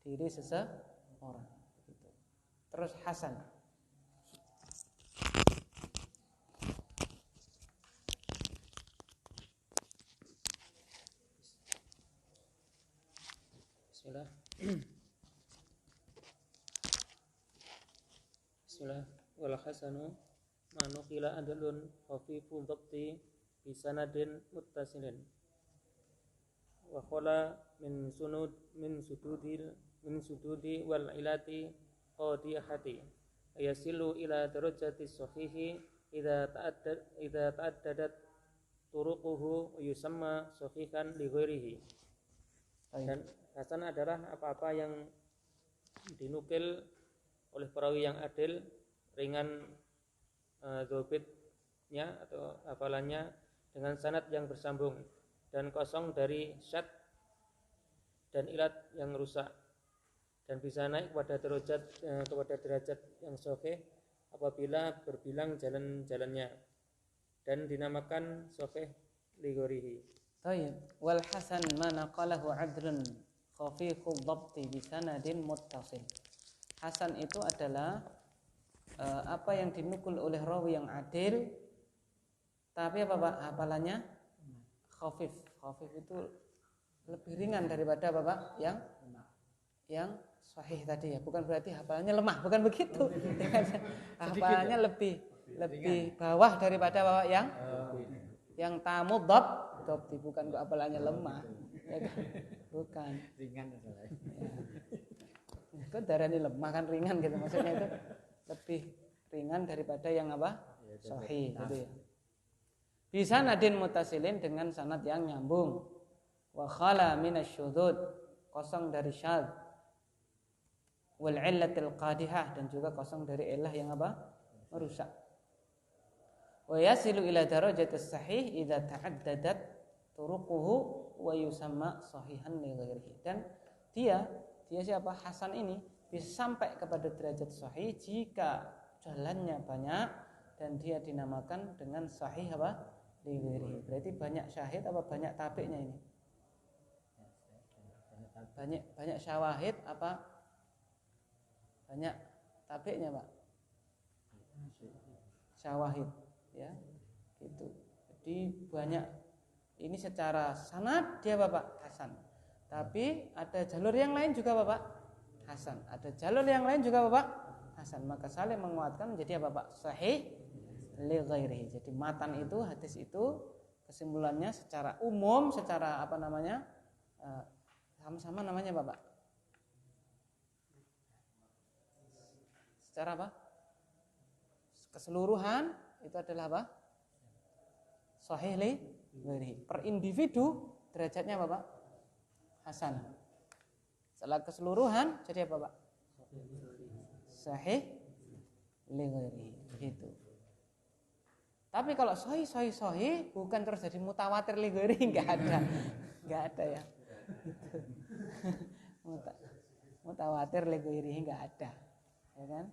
diri seseorang. Gitu. Terus hasan. Bismillah. Bismillah. Wal hasanu manukila adlun khafiful dhabti bi sanadin muttasilin wa khala min sududi wal ilati qadihati yasilu ila darajati sahihi idza ta'addadat turuquhu yusamma sahihan li ghairihi. Dan hasan adalah apa-apa yang dinukil oleh perawi yang adil, ringan dzabitnya atau hafalannya dengan sanad yang bersambung dan kosong dari syad dan ilat yang rusak, dan bisa naik kepada derajat yang sahih apabila berbilang jalan-jalannya dan dinamakan sahih li ghairihi. Baik, wal hasan ma naqalahu 'adlun khafifud dhabti bi sanadin muttasil. Hasan itu adalah apa yang dinukul oleh rawi yang adil, tapi apa Pak? Hafalannya khafif. Khafif itu lebih ringan daripada Bapak yang sahih tadi ya. Bukan berarti hafalannya lemah, bukan begitu. Hafalannya lebih bawah daripada Bapak yang tamud dhabti, bukan hafalannya lemah. Ya kan? Bukan. Ringan ya. Itu darahnya lemah kan ringan gitu, maksudnya itu lebih ringan daripada yang apa? Sahih gitu ya. Bisa nadin mutasilin dengan sanad yang nyambung. Wa khala minasyudzud, kosong dari syadz. Wal illatil qadihah, dan juga kosong dari illah yang apa? Merusak. Wa yasilu ila darajatis sahih idza ta'addadat turuquhu wa yusamma sahihan li ghairihi. Dan dia siapa? Hasan ini bisa sampai kepada derajat sahih jika jalannya banyak dan dia dinamakan dengan sahih apa? Li ghairihi. Berarti banyak syahid apa banyak tabi'nya ini? Banyak syawahid apa banyak tabi'nya Pak? Syawahid ya. Gitu. Jadi banyak ini secara sanad dia Bapak hasan. Tapi ada jalur yang lain juga Bapak hasan. Ada jalur yang lain juga Bapak hasan. Maka saling menguatkan menjadi apa Pak? Sahih li ghairihi. Jadi matan itu, hadis itu kesimpulannya secara umum, secara apa namanya? Sama-sama namanya Bapak. Secara apa? Keseluruhan itu adalah apa? Sahih li ghairihi. Per individu derajatnya Bapak hasan. Setelah keseluruhan jadi apa Pak? Sahih li ghairihi. Begitu. Tapi kalau sahih bukan terus jadi mutawatir li ghairihi, enggak ada ya. Mutawatir li ghairihi enggak ada. Ya kan?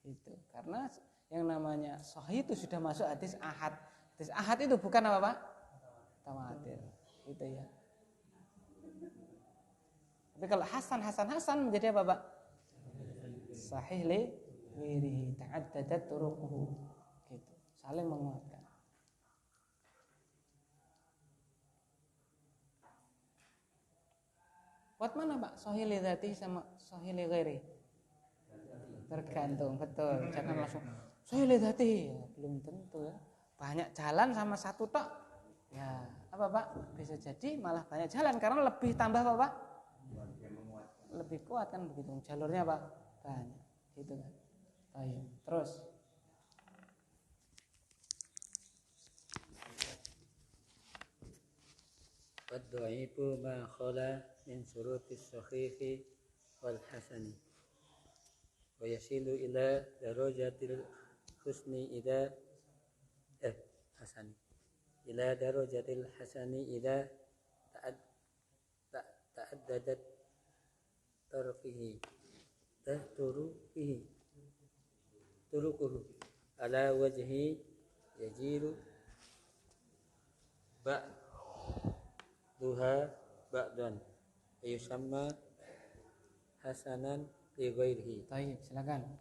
Itu. Karena yang namanya sahih itu sudah masuk hadis ahad. Hadis ahad itu bukan apa Pak? Tawatir. Gitu ya. Tapi kalau hasan menjadi apa Pak? Sahih li ghairihi, ta'addadat turuquhu. Gitu. Saling menguatkan. Kuat mana Pak? Sahih li dzatihi sama sahih li ghairihi? Tergantung, betul. Jangan langsung sahih li dzatihi, ya, belum tentu ya. Banyak jalan sama satu tok. Ya, apa Pak? Bisa jadi malah banyak jalan karena lebih tambah apa Pak? Lebih kuat kan begitu. Jalurnya apa? Banyak. Gitu kan. Baik. Terus والضعيف ما خلا من شروط الصحيح والحسن ويصل إلى درجة الحسن إذا حسن إلى درجة الحسن إذا تعددت طرقه على وجه يجير بعضها بعضا يسمى حسنا لغيره. Baik, silakan.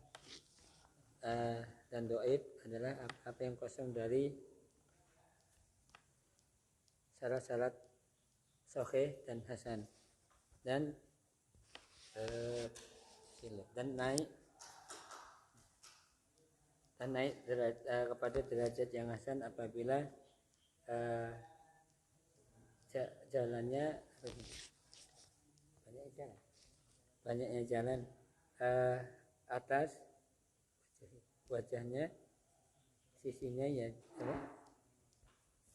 Dan doib adalah apa yang kosong dari syarat-syarat sahih dan hasan dan naik kepada derajat yang hasan apabila jalannya banyaknya jalan atas wajahnya sisinya ya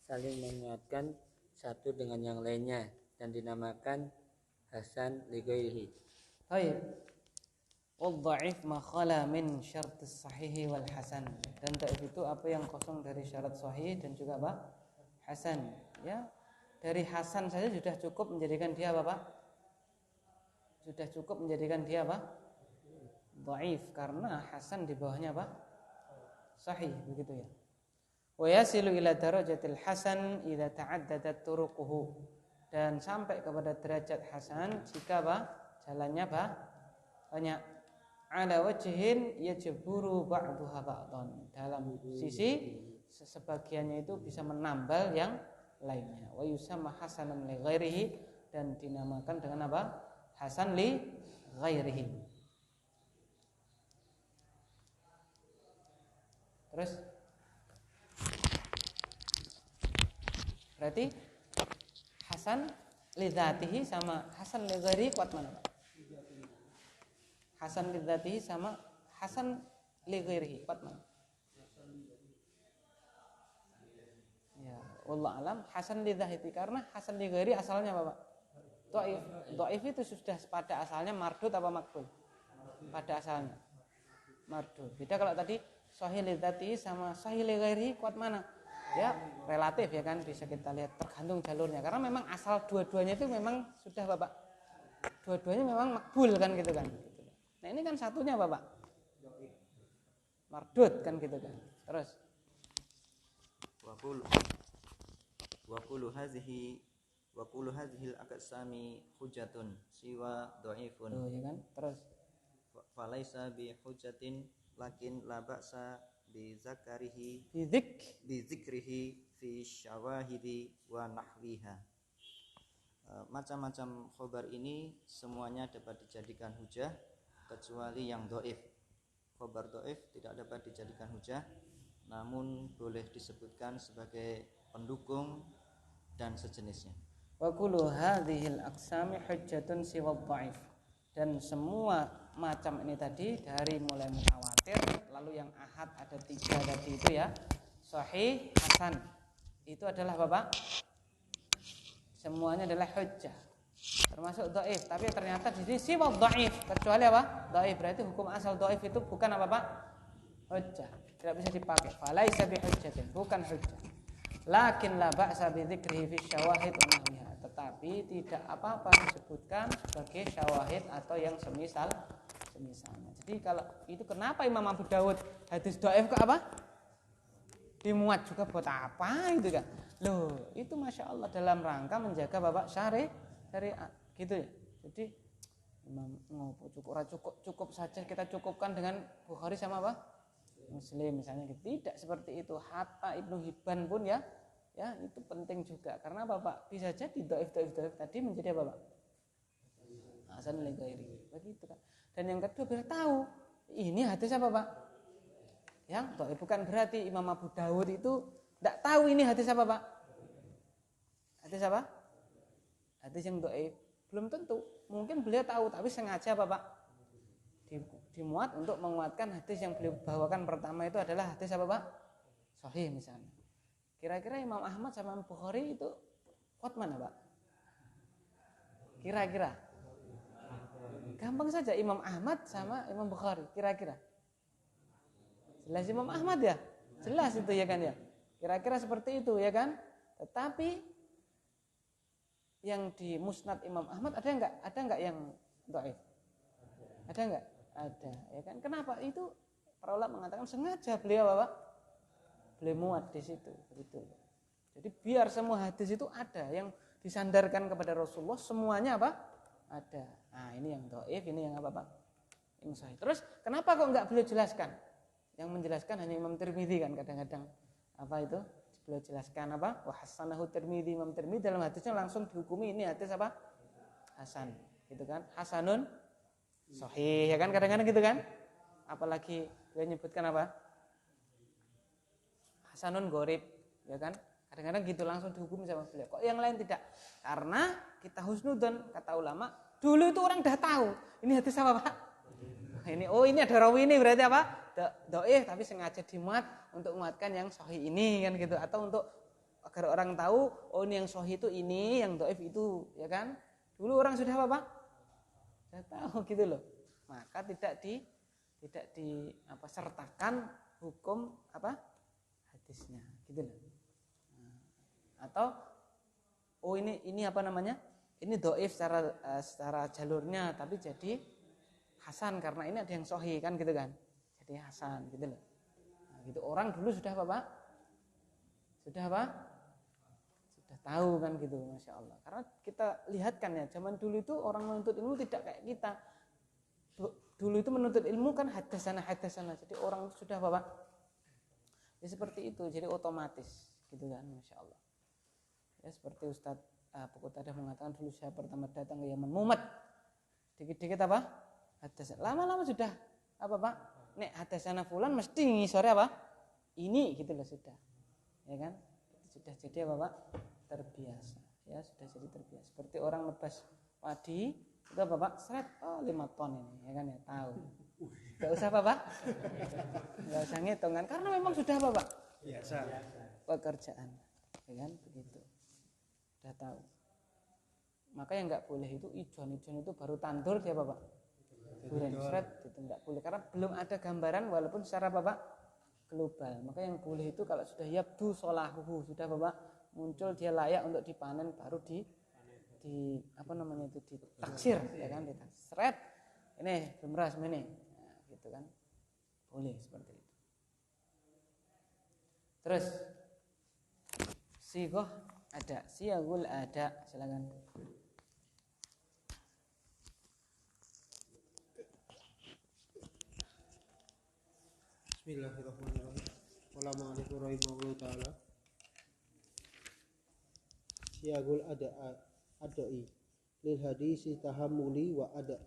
saling menguatkan satu dengan yang lainnya dan dinamakan hasan li ghairihi. Baik. Wadh-dhaif ma khala min syart as-sahih wal hasan. Dan dhaif itu apa yang kosong dari syarat sahih dan juga apa? Hasan. Ya. Dari hasan saja sudah cukup menjadikan dia apa, Pak? Sudah cukup menjadikan dia apa? Dhaif, karena hasan di bawahnya apa? Sahih, begitu ya. Wa yasilu ila darajatil hasan idza ta'addadat turuquhu. Dan sampai kepada derajat hasan jika apa? Jalannya apa? Banyak. Ala wajhin yajburu ba'daha ba'dan. Dalam sisi sebagiannya itu bisa menambal yang lainnya. Wa yusamma hasanan li ghairihi, dan dinamakan dengan apa? Hasan li ghairihi. Terus berarti hasan li dzatihi sama hasan li ghairihi kuat mana, Pak? Hasan li dzatihi sama hasan li ghairihi kuat mana? Ya, wallah alam hasan li dzatihi, karena hasan li ghairi asalnya apa, Pak? Dhaif. Dhaif itu sudah pada asalnya mardud apa makbul? Pada asalnya mardud. Beda kalau tadi sahih li dzatihi sama sahih li ghairihi kuat mana? Ya, relatif ya kan, bisa kita lihat tergantung jalurnya. Karena memang asal dua-duanya itu memang sudah Bapak, dua-duanya memang makbul kan gitu kan. Nah ini kan satunya Bapak mardud kan gitu kan. Terus wa kullu hadhihi al-aqsami hujjatun siwa dhaifun. Oh ya kan. Terus falaisa bi hujjatin lakin la ba'sa bi zikrihi fi syawahidi wa nahwiha. Macam-macam khobar ini semuanya dapat dijadikan hujah kecuali yang dhaif. Khobar dhaif tidak dapat dijadikan hujah, namun boleh disebutkan sebagai pendukung dan sejenisnya. wa kullu hadhil aqsami hujjatun siwa dhaif. Dan semua macam ini tadi dari mulai mutawatir, lalu yang ahad ada 3 tadi itu ya, sahih, hasan, itu adalah Bapak semuanya adalah hujjah, termasuk dhaif. Tapi ternyata di sini siwa dhaif, kecuali apa? Dhaif. Berarti hukum asal dhaif itu bukan apa, Pak? Hujjah, tidak bisa dipakai. Falaisa bi hujjatin, bukan hujjah. Lakin la ba'sa bi dzikrihi fi syawahid wa nahwiha. Tetapi tidak apa-apa disebutkan sebagai syawahid atau yang semisalnya. Jadi kalau itu kenapa Imam Abu Dawud hadis dhaif kok apa? Dimuat juga buat apa itu kan? Loh, itu Masya Allah dalam rangka menjaga Bapak syariat gitu ya. Jadi Imam cukup saja kita cukupkan dengan Bukhari sama apa? Muslim misalnya gitu. Tidak seperti itu. Hatta Ibnu Hibban pun ya itu penting juga. Karena Bapak bisa jadi dhaif tadi menjadi apa, Pak? Hasan li ghairi. Begitu kan. Dan yang kedua biar tahu ini hadis apa, Pak? Yang dhaif, bukan berarti Imam Abu Dawud itu tidak tahu ini hadis apa, Pak? Hadis apa? Hadis yang dhaif. Belum tentu. Mungkin beliau tahu tapi sengaja apa, Pak? Dimuat untuk menguatkan hadis yang beliau bawakan pertama itu adalah hadis apa, Pak? Sahih misalnya. Kira-kira Imam Ahmad sama Imam Bukhari itu kuat mana, Pak? Kira-kira. Gampang saja Imam Ahmad sama Imam Bukhari, kira-kira. Jelas Imam Ahmad ya? Jelas itu ya kan ya? Kira-kira seperti itu ya kan? Tetapi yang di Musnad Imam Ahmad ada enggak? Ada enggak yang dhaif? Ada enggak? Ada, ya kan? Kenapa? Itu para ulama mengatakan sengaja beliau apa? Beliau muat di situ, begitu. Jadi biar semua hadis itu ada yang disandarkan kepada Rasulullah, semuanya apa? Ada. Nah, ini yang dhaif, ini yang apa, Pak? Yang sahih. Terus kenapa kok enggak beliau jelaskan? Yang menjelaskan hanya Imam Tirmidzi kan kadang-kadang apa itu? Beliau jelaskan apa? Wa hasanahu Tirmidzi, Imam Tirmidzi dalam hadisnya langsung dihukumi ini hadis apa? Hasan, gitu kan? Hasanun sahih, ya kan kadang-kadang gitu kan? Apalagi beliau nyebutkan apa? Hasanun gharib, ya kan? Kadang-kadang gitu langsung dihukumi sama beliau. Kok yang lain tidak? Karena kita husnudzon, kata ulama, dulu itu orang dah tahu. Ini hadis apa, Pak? Ini ini ada rawi ini berarti apa? Dhaif tapi sengaja dimuat untuk menguatkan yang sahih ini kan gitu, atau untuk agar orang tahu oh ini yang sahih itu ini, yang dhaif itu, ya kan? Dulu orang sudah apa, Pak? Sudah tahu gitu loh. Maka tidak di sertakan hukum apa? Hadisnya, gitu loh. Atau oh ini apa namanya? Ini dhaif secara jalurnya tapi jadi hasan karena ini ada yang sahih kan gitu kan. Jadi hasan gitu loh. Nah, gitu orang dulu sudah apa, Pak? Sudah apa? Sudah tahu kan gitu, Masya Allah. Karena kita lihat kan ya, zaman dulu itu orang menuntut ilmu tidak kayak kita. Dulu itu menuntut ilmu kan hadasana. Jadi orang sudah apa, Pak? Ya seperti itu, jadi otomatis gitu kan, Masya Allah. Ya seperti Ustadz Qutadah mengatakan dulu saya pertama datang ke Yaman mumet. Dikit-dikit apa? Hadas. Lama-lama sudah apa, Pak? Nek hadasana fulan mesti ngisore apa? Ini gitu loh sudah. Ya kan? Sudah jadi apa, Pak? Terbiasa. Ya sudah jadi terbiasa. Seperti orang nebas padi, itu apa, Pak? Seret, 5 ton ini, ya kan ya, tahu. Enggak usah apa, Pak? Enggak usah ngitung kan karena memang sudah apa, Pak? Biasa. Pekerjaan. Ya kan? Begitu. Sudah tahu. Maka yang enggak boleh itu ijon itu baru tandur dia apa, Pak? Duren seret itu enggak boleh karena belum ada gambaran walaupun secara apa, Pak? Global. Maka yang boleh itu kalau sudah yabdu solahuhu, sudah Bapak muncul dia layak untuk dipanen baru di apa namanya itu ditaksir, ya kan, seret. Ini belum ras ini. Nah, gitu kan. Boleh seperti itu. Terus sighah ada, siyagul ada, silakan. Bismillahirrahmanirrahim. Assalamualaikum warahmatullahi taala. Siyagul adai lil hadisi tahammuli wa adai.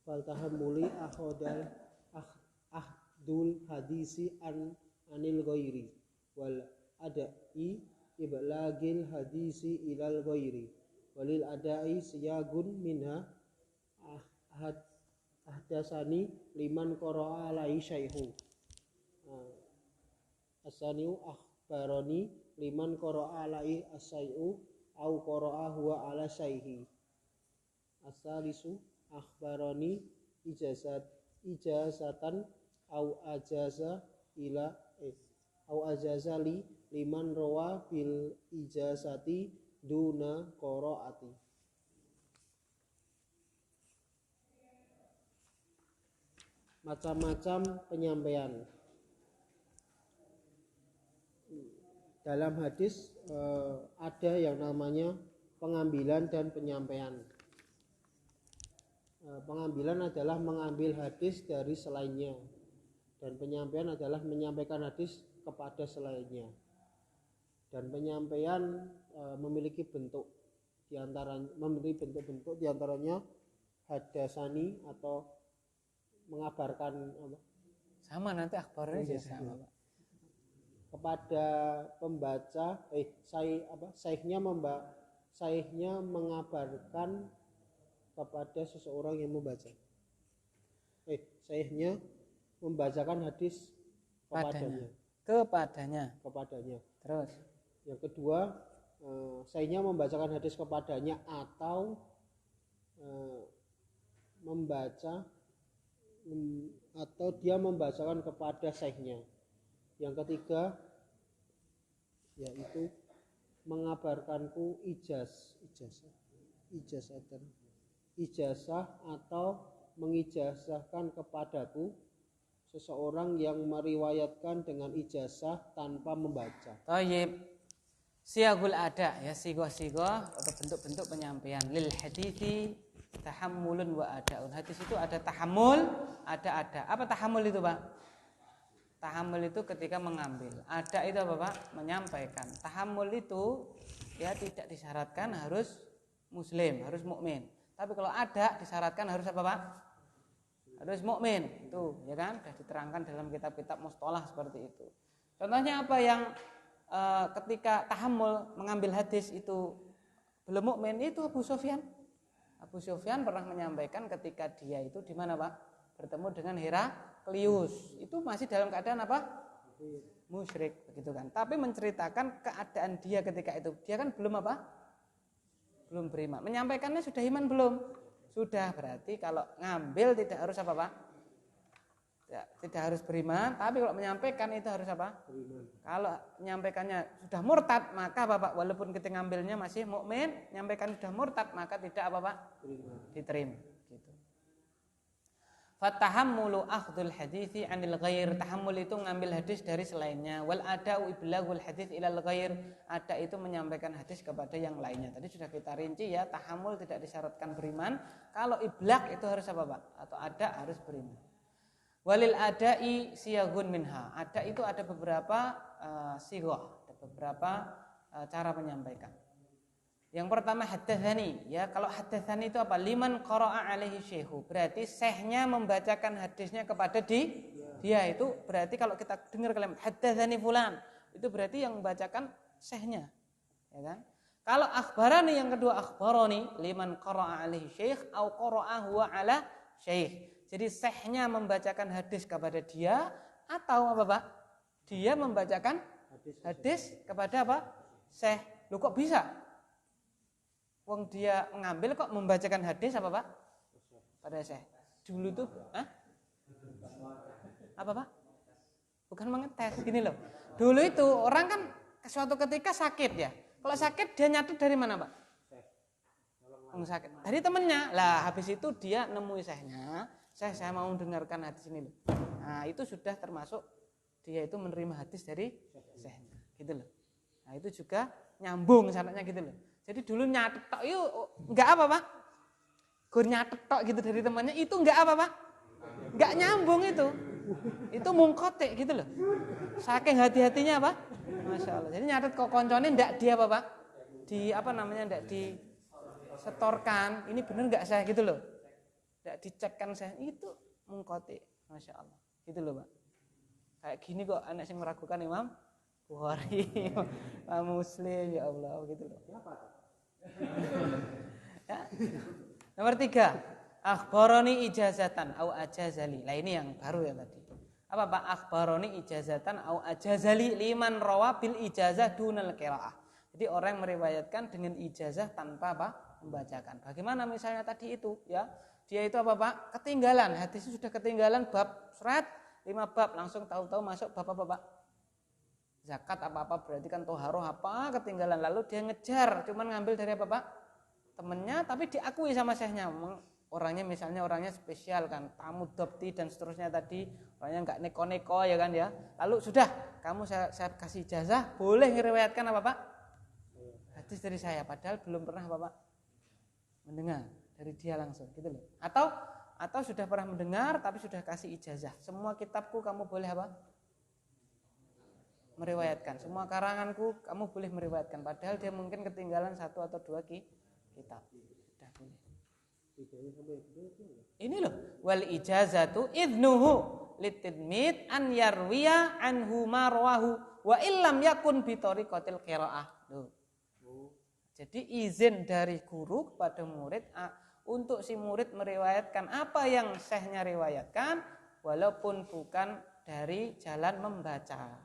Fal tahammuli ahdul hadisi anil ghairi wal adai iblagil hadisi ilal ghairi walil adai siyagun minha ahdasani liman qara'a alai syaihu asaniu akhbarani liman qara'a alai asai'u au qara'a huwa ala syaihi asalisu akhbarani ijazatan au ajaza ila au ajazali liman rawa bil ijazati duna qaraati. Macam-macam penyampaian dalam hadis, ada yang namanya pengambilan dan penyampaian. Pengambilan adalah mengambil hadis dari selainnya, dan penyampaian adalah menyampaikan hadis kepada selainnya. Dan penyampaian memiliki bentuk diantaranya hadasani atau mengabarkan sama nanti akhbarnya sama, Pak. Kepada pembaca sahihnya mengabarkan kepada seseorang yang membaca. Sahihnya membacakan hadis kepadanya. Kepadanya. Terus Yang kedua, syekhnya membacakan hadis kepadanya atau atau dia membacakan kepada syekhnya. Yang ketiga yaitu mengabarkanku ijazah atau mengijazahkan kepadaku seseorang yang meriwayatkan dengan ijazah tanpa membaca. Thayyib. Siyagul ada ya, sigoh-sigoh atau bentuk-bentuk penyampaian. Lil hadithi tahammulun wa adaun. Hadis itu ada tahammul, ada. Apa tahammul itu, Pak? Tahammul itu ketika mengambil. Ada itu apa, Pak? Menyampaikan. Tahammul itu ya tidak disyaratkan harus muslim, harus mukmin. Tapi kalau ada disyaratkan harus apa, Pak? Harus mukmin. Itu ya kan sudah diterangkan dalam kitab-kitab mustalah seperti itu. Contohnya apa yang ketika tahammul mengambil hadis itu belum mukmin, itu Abu Sufyan. Abu Sufyan pernah menyampaikan ketika dia itu di mana, Pak? Bertemu dengan Heraklius. Itu masih dalam keadaan apa? Musyrik, begitu kan. Tapi menceritakan keadaan dia ketika itu. Dia kan belum apa? Belum beriman. Menyampaikannya sudah iman belum? Sudah. Berarti kalau ngambil tidak harus apa, Pak? Ya, tidak harus beriman, tapi kalau menyampaikan itu harus apa? Beriman. Kalau menyampaikannya sudah murtad, maka Bapak walaupun kita ngambilnya masih mukmin, menyampaikan sudah murtad, maka tidak apa, Pak? Diterima. Gitu. Fatahammulu akhdul hadithi anil ghair. Tahammul itu ngambil hadis dari selainnya. Wal ada'u iblaghul hadits ilal ghair. Ada itu menyampaikan hadis kepada yang lainnya. Tadi sudah kita rinci ya, tahammul tidak disyaratkan beriman. Kalau iblagh itu harus apa, Pak? Atau ada harus beriman. Walil adai siyagun minha. Ada itu ada beberapa sighah, ada beberapa cara menyampaikan. Yang pertama haddatsani, ya kalau haddatsani itu apa? Liman qara'a alaihi syekhu. Berarti syekhnya membacakan hadisnya kepada dia itu berarti kalau kita dengar kalimat haddatsani fulan, itu berarti yang membacakan syekhnya, ya kan? Kalau akhbarani yang kedua akhbarani liman qara'a alaihi syekh au qara'a huwa ala syekh. Jadi syekhnya membacakan hadis kepada dia atau apa, Pak? Dia membacakan hadis kepada apa? Syekh. Loh kok bisa? Wong dia mengambil kok membacakan hadis apa, Pak? Pada Syekh. Dulu tuh, apa, Pak? Bukan mengetes, gini loh. Dulu itu orang kan suatu ketika sakit ya. Kalau sakit dia nyatet dari mana, Pak? Sakit. Dari temennya. Lah habis itu dia nemui Syekhnya. Saya mau dengarkan hadis ini loh. Nah itu sudah termasuk dia itu menerima hadis dari Syekhnya, gitu loh. Nah itu juga nyambung syaratnya gitu loh. Jadi dulu nyatet tok itu enggak apa, Pak? Gur nyatet tok gitu dari temannya itu enggak apa, Pak? Enggak nyambung itu. Itu mungkote gitu loh. Saking hati-hatinya apa? Masya Allah. Jadi nyatet kok koncone enggak dia apa, Pak? Di apa namanya enggak disetorkan. Ini bener enggak saya gitu loh. Tidak dicekkan saya itu mungkote, Masya Allah, gitu loh, Pak. Kayak gini kok anak yang meragukan Imam Bukhari, Imam Muslim, ya Allah, gitu loh. Ya. Nomor 3, akhbaroni ijazatan au ajazali. Nah ini yang baru ya tadi. Apa, Pak? Akhbaroni ijazatan au ajazali liman rawa bil ijazah dunal qiraah. Jadi orang yang meriwayatkan dengan ijazah tanpa apa? Membacakan. Bagaimana misalnya tadi itu, ya? Dia itu apa, Pak? Ketinggalan, hadisnya sudah ketinggalan bab surat 5 bab, langsung tahu-tahu masuk bab apa, Pak? Zakat apa-apa, berarti kan toharoh apa ketinggalan, lalu dia ngejar, cuman ngambil dari apa, Pak? Temennya, tapi diakui sama syekhnya. Orangnya misalnya orangnya spesial kan, tamu dopti dan seterusnya tadi, orangnya nggak neko-neko ya kan ya. Lalu sudah, kamu saya kasih ijazah, boleh ngeriwayatkan apa, Pak? Hadis dari saya, padahal belum pernah apa, Pak? Mendengar dari dia langsung gitu loh. Atau sudah pernah mendengar tapi sudah kasih ijazah. Semua kitabku kamu boleh apa? Meriwayatkan. Semua karanganku kamu boleh meriwayatkan. Padahal dia mungkin ketinggalan 1 atau 2 kitab. Sudah boleh. Ini loh, wal ijazatu idnuhu litidmid an yarwiya anhu ma rawahu wa illam yakun bi tariqatil qiraah. Loh. Jadi izin dari guru kepada murid untuk si murid meriwayatkan apa yang syekhnya riwayatkan walaupun bukan dari jalan membaca.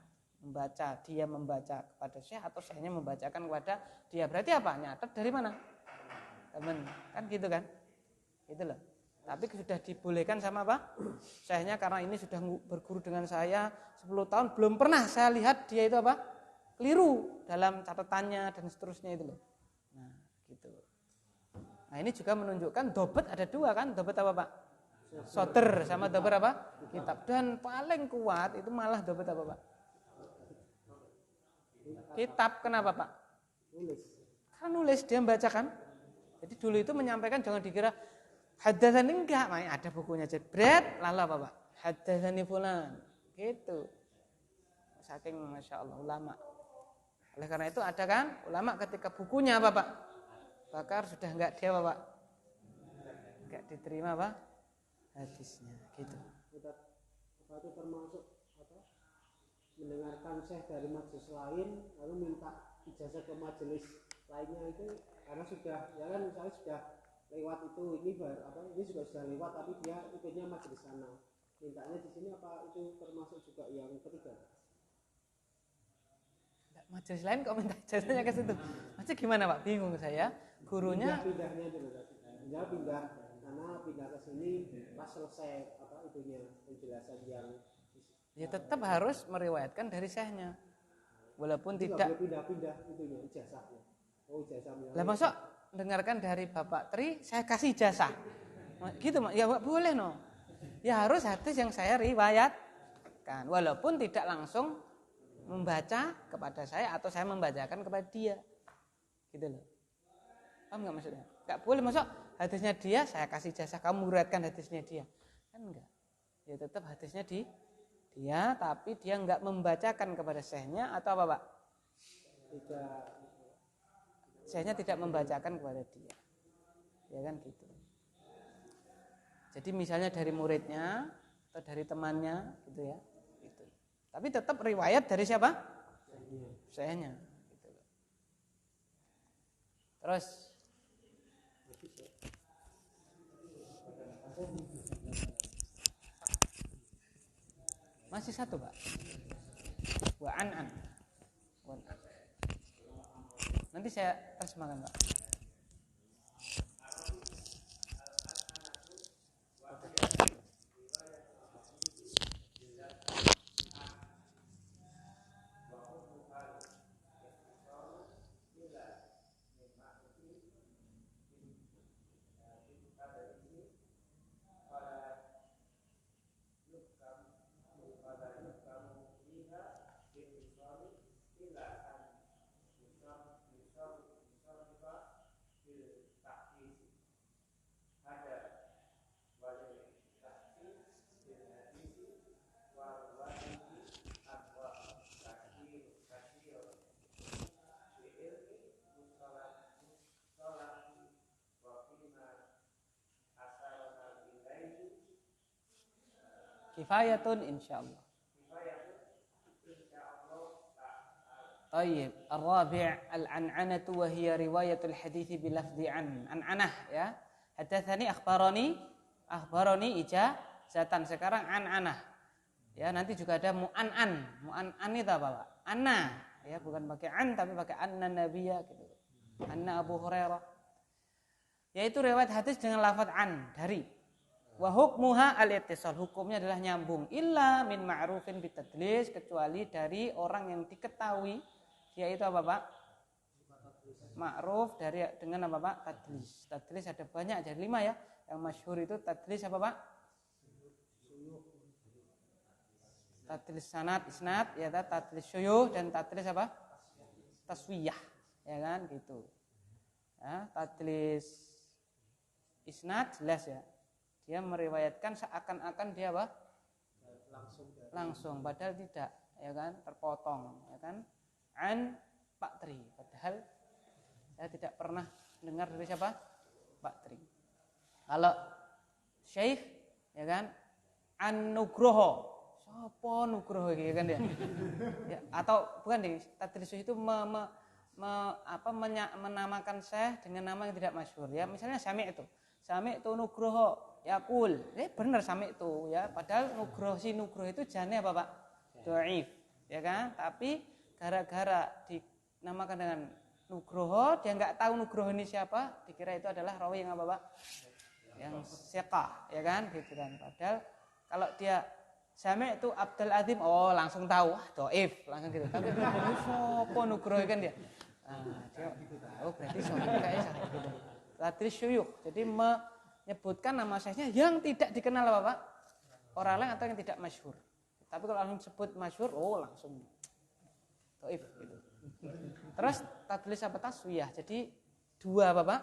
membaca, dia membaca kepada syekh atau syekhnya membacakan kepada dia. Berarti apa? Nyatet dari mana? Teman, kan gitu kan? Gitu loh. Tapi sudah dibolehkan sama apa? Syekhnya, karena ini sudah berguru dengan saya 10 tahun, belum pernah saya lihat dia itu apa? Keliru dalam catatannya dan seterusnya itu loh. Nah, gitu. Nah, ini juga menunjukkan dobat ada dua kan? Dobat apa, Pak? Soter sama dobat apa? Kitab. Dan paling kuat itu malah dobat apa, Pak? Kitab. Kenapa, Pak? Nulis. Karena nulis, dia membacakan. Jadi dulu itu menyampaikan jangan dikira haddatsani, enggak, ada bukunya jebret, lalu apa, Pak? Haddatsani fulan. Gitu. Saking Masya Allah ulama. Oleh karena itu ada kan ulama ketika bukunya apa, Pak? Bakar sudah enggak dia apa, Pak? Enggak diterima apa? Hadisnya gitu. Apa itu termasuk apa? Mendengarkan syekh dari majelis lain lalu minta ijazah ke majelis lainnya itu karena sudah ya kan misalnya sudah lewat itu ini apa ini juga sudah lewat tapi dia ikutnya majelis sana. Mintanya di sini apa itu termasuk juga yang ketiga? Majelis lain kok minta ijazahnya ke situ? Maksudnya gimana, Pak? Bingung saya. Gurunya pindahnya dulu pindah karena pindah ke sini pas selesai apa itunya penjelasan yang ya tetap harus meriwayatkan dari syekhnya. Walaupun itu tidak pindah-pindah itunya ijazahnya. Oh, ijazahnya. Lah masuk dengarkan dari Bapak Tri, saya kasih ijazah. Gitu, ya boleh no. Ya harus hadis yang saya riwayatkan walaupun tidak langsung membaca kepada saya atau saya membacakan kepada dia. Gitu loh. Paham enggak maksudnya? Enggak boleh masuk hadisnya dia saya kasih ijazah kamu meriwayatkan hadisnya dia. Kan enggak. Ya tetap hadisnya di dia tapi dia enggak membacakan kepada syekhnya atau apa, Pak? Tidak. Syekhnya tidak membacakan kepada dia. Ya kan gitu. Jadi misalnya dari muridnya atau dari temannya gitu ya. Gitu. Tapi tetap riwayat dari siapa? Syekhnya. Gitu. Terus masih satu, Pak. Wa'an. Nanti saya terjemahkan, Pak. Kifayatun insyaallah. Tayyib. Ar-rabi' al-an'anatu wa hiya riwayatul hadits bi lafzi an'anah ya. Hadatsani akhbarani ijazatan. Sekarang an'anah. Ya, nanti juga ada mu'an'an. Mu'an'an itu apa, Pak? Anna. Ya, bukan pakai an tapi pakai anna nabiyya gitu. Anna Abu Hurairah. Yaitu riwayat hadis dengan lafaz an dari. Wa hukmuha al-ittisal, hukumnya adalah nyambung illa min ma'rufin bitadlis, kecuali dari orang yang diketahui dia itu apa, Pak? Ma'ruf dari dengan apa, Pak? Tadlis. Tadlis ada banyak, ada 5 ya. Yang masyhur itu tadlis apa, Pak? Tadlis sanad, isnad, ya tadlis syuyuh dan tadlis apa? Taswiyah, ya kan gitu. Ya, tadlis isnad jelas ya. Dia meriwayatkan seakan-akan dia apa? Langsung, padahal tidak, ya kan? Terpotong, ya kan? An Pak Tri, padahal saya tidak pernah dengar dari siapa? Pak Tri. Kalau Syekh, ya kan? An Nugroho, siapa Nugroho, ya kan ya? Ya, atau bukan deh, tadlis itu menamakan Syekh dengan nama yang tidak masyhur, ya. Misalnya Sami itu Nugroho. Yaqul, benar sami itu ya. Padahal Nugroho itu jane apa, Pak? Dhaif. ya kan? Tapi gara-gara dinamakan dengan Nugroho, dia nggak tahu Nugroho ini siapa, dikira itu adalah rawi yang apa Pak? Yang siqah, ya kan? Gitu kan. Padahal kalau dia Sami itu Abdul Azim, oh langsung tahu, dhaif, langsung gitu. Tapi sopo Nugroho kan dia. Dia tahu berarti sahih kayaknya sahih gitu. Tadlis syuyukh. Jadi menyebutkan nama syekhnya yang tidak dikenal apa Pak? Orang lain atau yang tidak masyhur. Tapi kalau langsung sebut masyhur, oh langsung dhaif gitu. Terus tadlis apa taswiyah. Jadi dua apa Pak?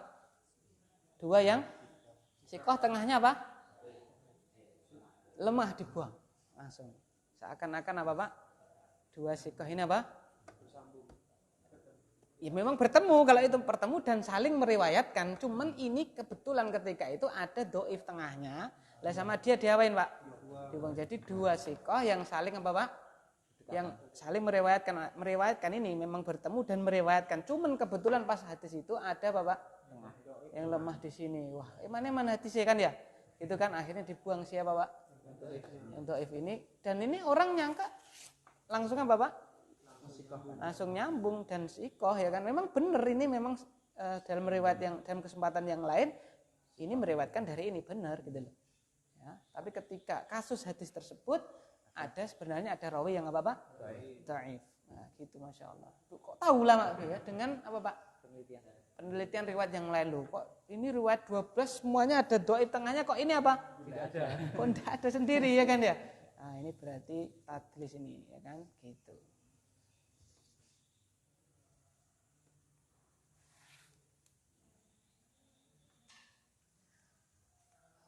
Dua yang sikoh tengahnya apa? Lemah dibuang langsung. Seakan-akan apa Pak? Dua sikoh ini apa? Ya memang bertemu, kalau itu bertemu dan saling meriwayatkan. Cuman ini kebetulan ketika itu ada dhaif tengahnya. Lah sama dia diapain Pak? Dibuang. Jadi dua sikoh yang saling apa Pak? Yang saling meriwayatkan ini memang bertemu dan meriwayatkan. Cuman kebetulan pas hadis itu ada Bapak yang lemah di sini. Wah, mana hadisnya kan ya? Itu kan akhirnya dibuang siapa Pak? Yang dhaif ini. Dan ini orang nyangka langsung apa Pak? Langsung nyambung dan sikoh ya kan. Memang benar ini memang dalam riwayat yang dalam kesempatan yang lain ini meriwayatkan dari ini benar gitu loh. Ya, tapi ketika kasus hadis tersebut ada sebenarnya ada rawi yang apa Pak? Dhaif. Nah, gitu Masya Allah. Kok tahu lama ya dengan apa Pak? Penelitian riwayat yang lain loh. Kok ini riwayat 12 semuanya ada dhaif tengahnya, kok ini apa? Tidak ada. Kok tidak ada sendiri ya kan ya? Nah, ini berarti tadlis ini ya kan gitu.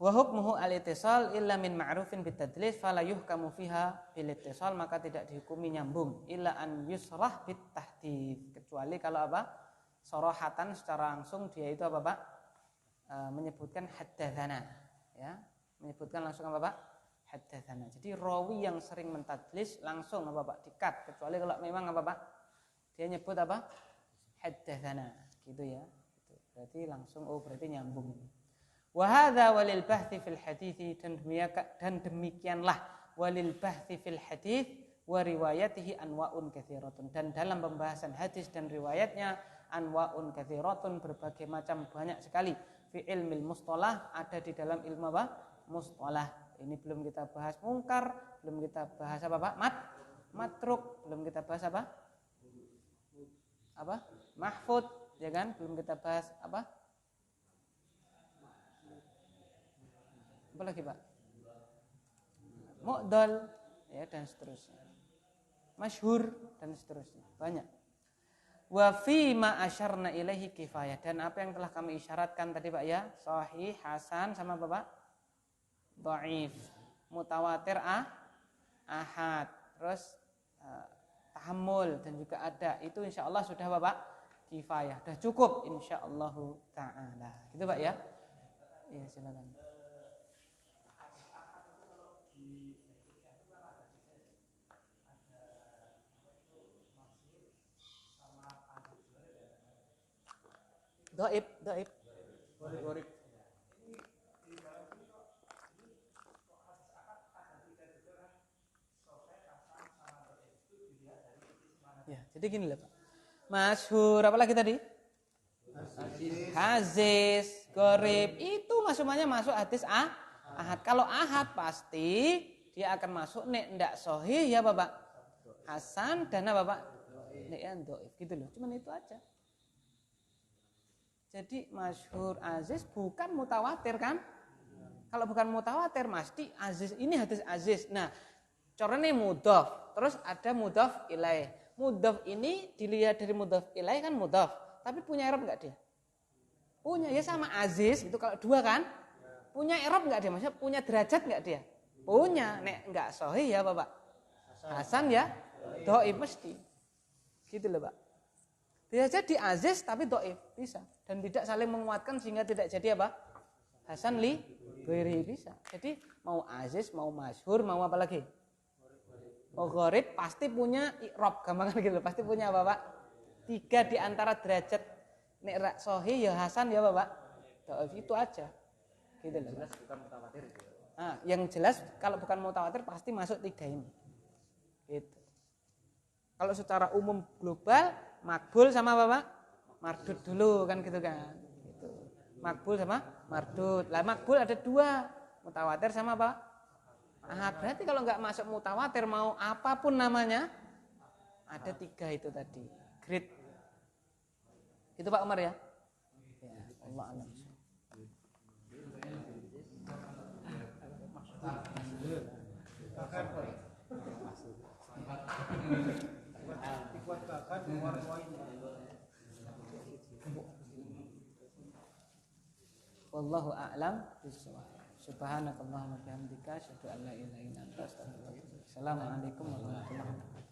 Wa hukmuhu al-ittisal illa min ma'rufin bitadlis fala yuhkamu fiha bil ittisal, maka tidak dihukumi nyambung illa an yusrah bit tahdits, kecuali kalau apa? Sarahatan secara langsung dia itu apa Pak? Menyebutkan haddatsana ya, menyebutkan langsung apa Pak? Haddatsana. Jadi rawi yang sering mentadlis langsung apa Pak? Dikat, kecuali kalau memang apa Pak? Dia nyebut apa? Haddatsana gitu ya. Gitu. Berarti langsung berarti nyambung. Wa hadza walil bahthi fil hadits, dan demikianlah walil bahthi fil hadits wa riwayatihi anwa'un katsiratun, dan dalam pembahasan hadis dan riwayatnya anwa'un katsiratun, berbagai macam banyak sekali. Fi ilmil mustalah, ada di dalam ilmu apa? Mustalah. Ini belum kita bahas mungkar, belum kita bahas apa Pak? Matruk, belum kita bahas apa? Apa? Mahfud, ya kan? Belum kita bahas apa? Apa lagi Pak? Mu'dal ya, dan seterusnya. Masyhur dan seterusnya. Banyak. Wa fi ma asyarna ilaihi kifayah, dan apa yang telah kami isyaratkan tadi Pak ya, sahih, hasan sama apa Pak? Dhaif, mutawatir, ahad, terus tahammul dan juga ada. Itu insyaallah sudah Bapak kifayah. Sudah cukup insyaallah taala. Gitu Pak ya? Iya, silakan. Dhaif. Ya, jadi gini lah Pak. Masyhur, apa lagi tadi? Aziz, gharib, itu semuanya masuk hadis ahad. Kalau ahad pasti dia akan masuk nek ndak sahih ya Bapak. Hasan dan apa Pak? Nek dhaif gitu loh. Cuman itu aja. Jadi masyhur aziz bukan mutawatir kan? Kalau bukan mutawatir pasti aziz, ini hadis aziz. Nah, caranya mudhaf, terus ada mudhaf ilaih. Mudhaf ini dilihat dari mudhaf ilaih kan mudhaf, tapi punya i'rab enggak dia? Punya, ya sama aziz itu kalau dua kan? Punya i'rab enggak dia? Maksudnya punya derajat enggak dia? Punya. Nek enggak sahih ya Bapak. Hasan ya, dhaif mesti. Gitu loh Pak. Bisa jadi aziz tapi dhaif, bisa. Dan tidak saling menguatkan sehingga tidak jadi apa? Hasan li ghairi, bisa. Jadi mau aziz, mau masyhur, mau apa lagi? Mau gharib pasti punya i'rab, gampang gitu. Pasti punya apa Pak? 3 di antara derajat nek sahih ya hasan ya Bapak. Dhaif itu aja. Gitu loh. Jelas bukan mutawatir. Nah, yang jelas kalau bukan mutawatir pasti masuk 3 ini. Gitu. Kalau secara umum global, makbul sama apa Pak? Mardud dulu kan gitu kan. Gitu. Makbul sama mardud. Lah makbul ada dua, mutawatir sama apa? Ahad. Berarti kalau nggak masuk mutawatir mau apapun namanya, ada tiga itu tadi. Grade. Itu Pak Umar ya? Ya, Allah alam. Wallahu a'lam bishawab. Subhanakallahumma wa bihamdika asyhadu an la ilaha illa anta astaghfiruka wa atubu ilaik. Assalamualaikum warahmatullahi wabarakatuh.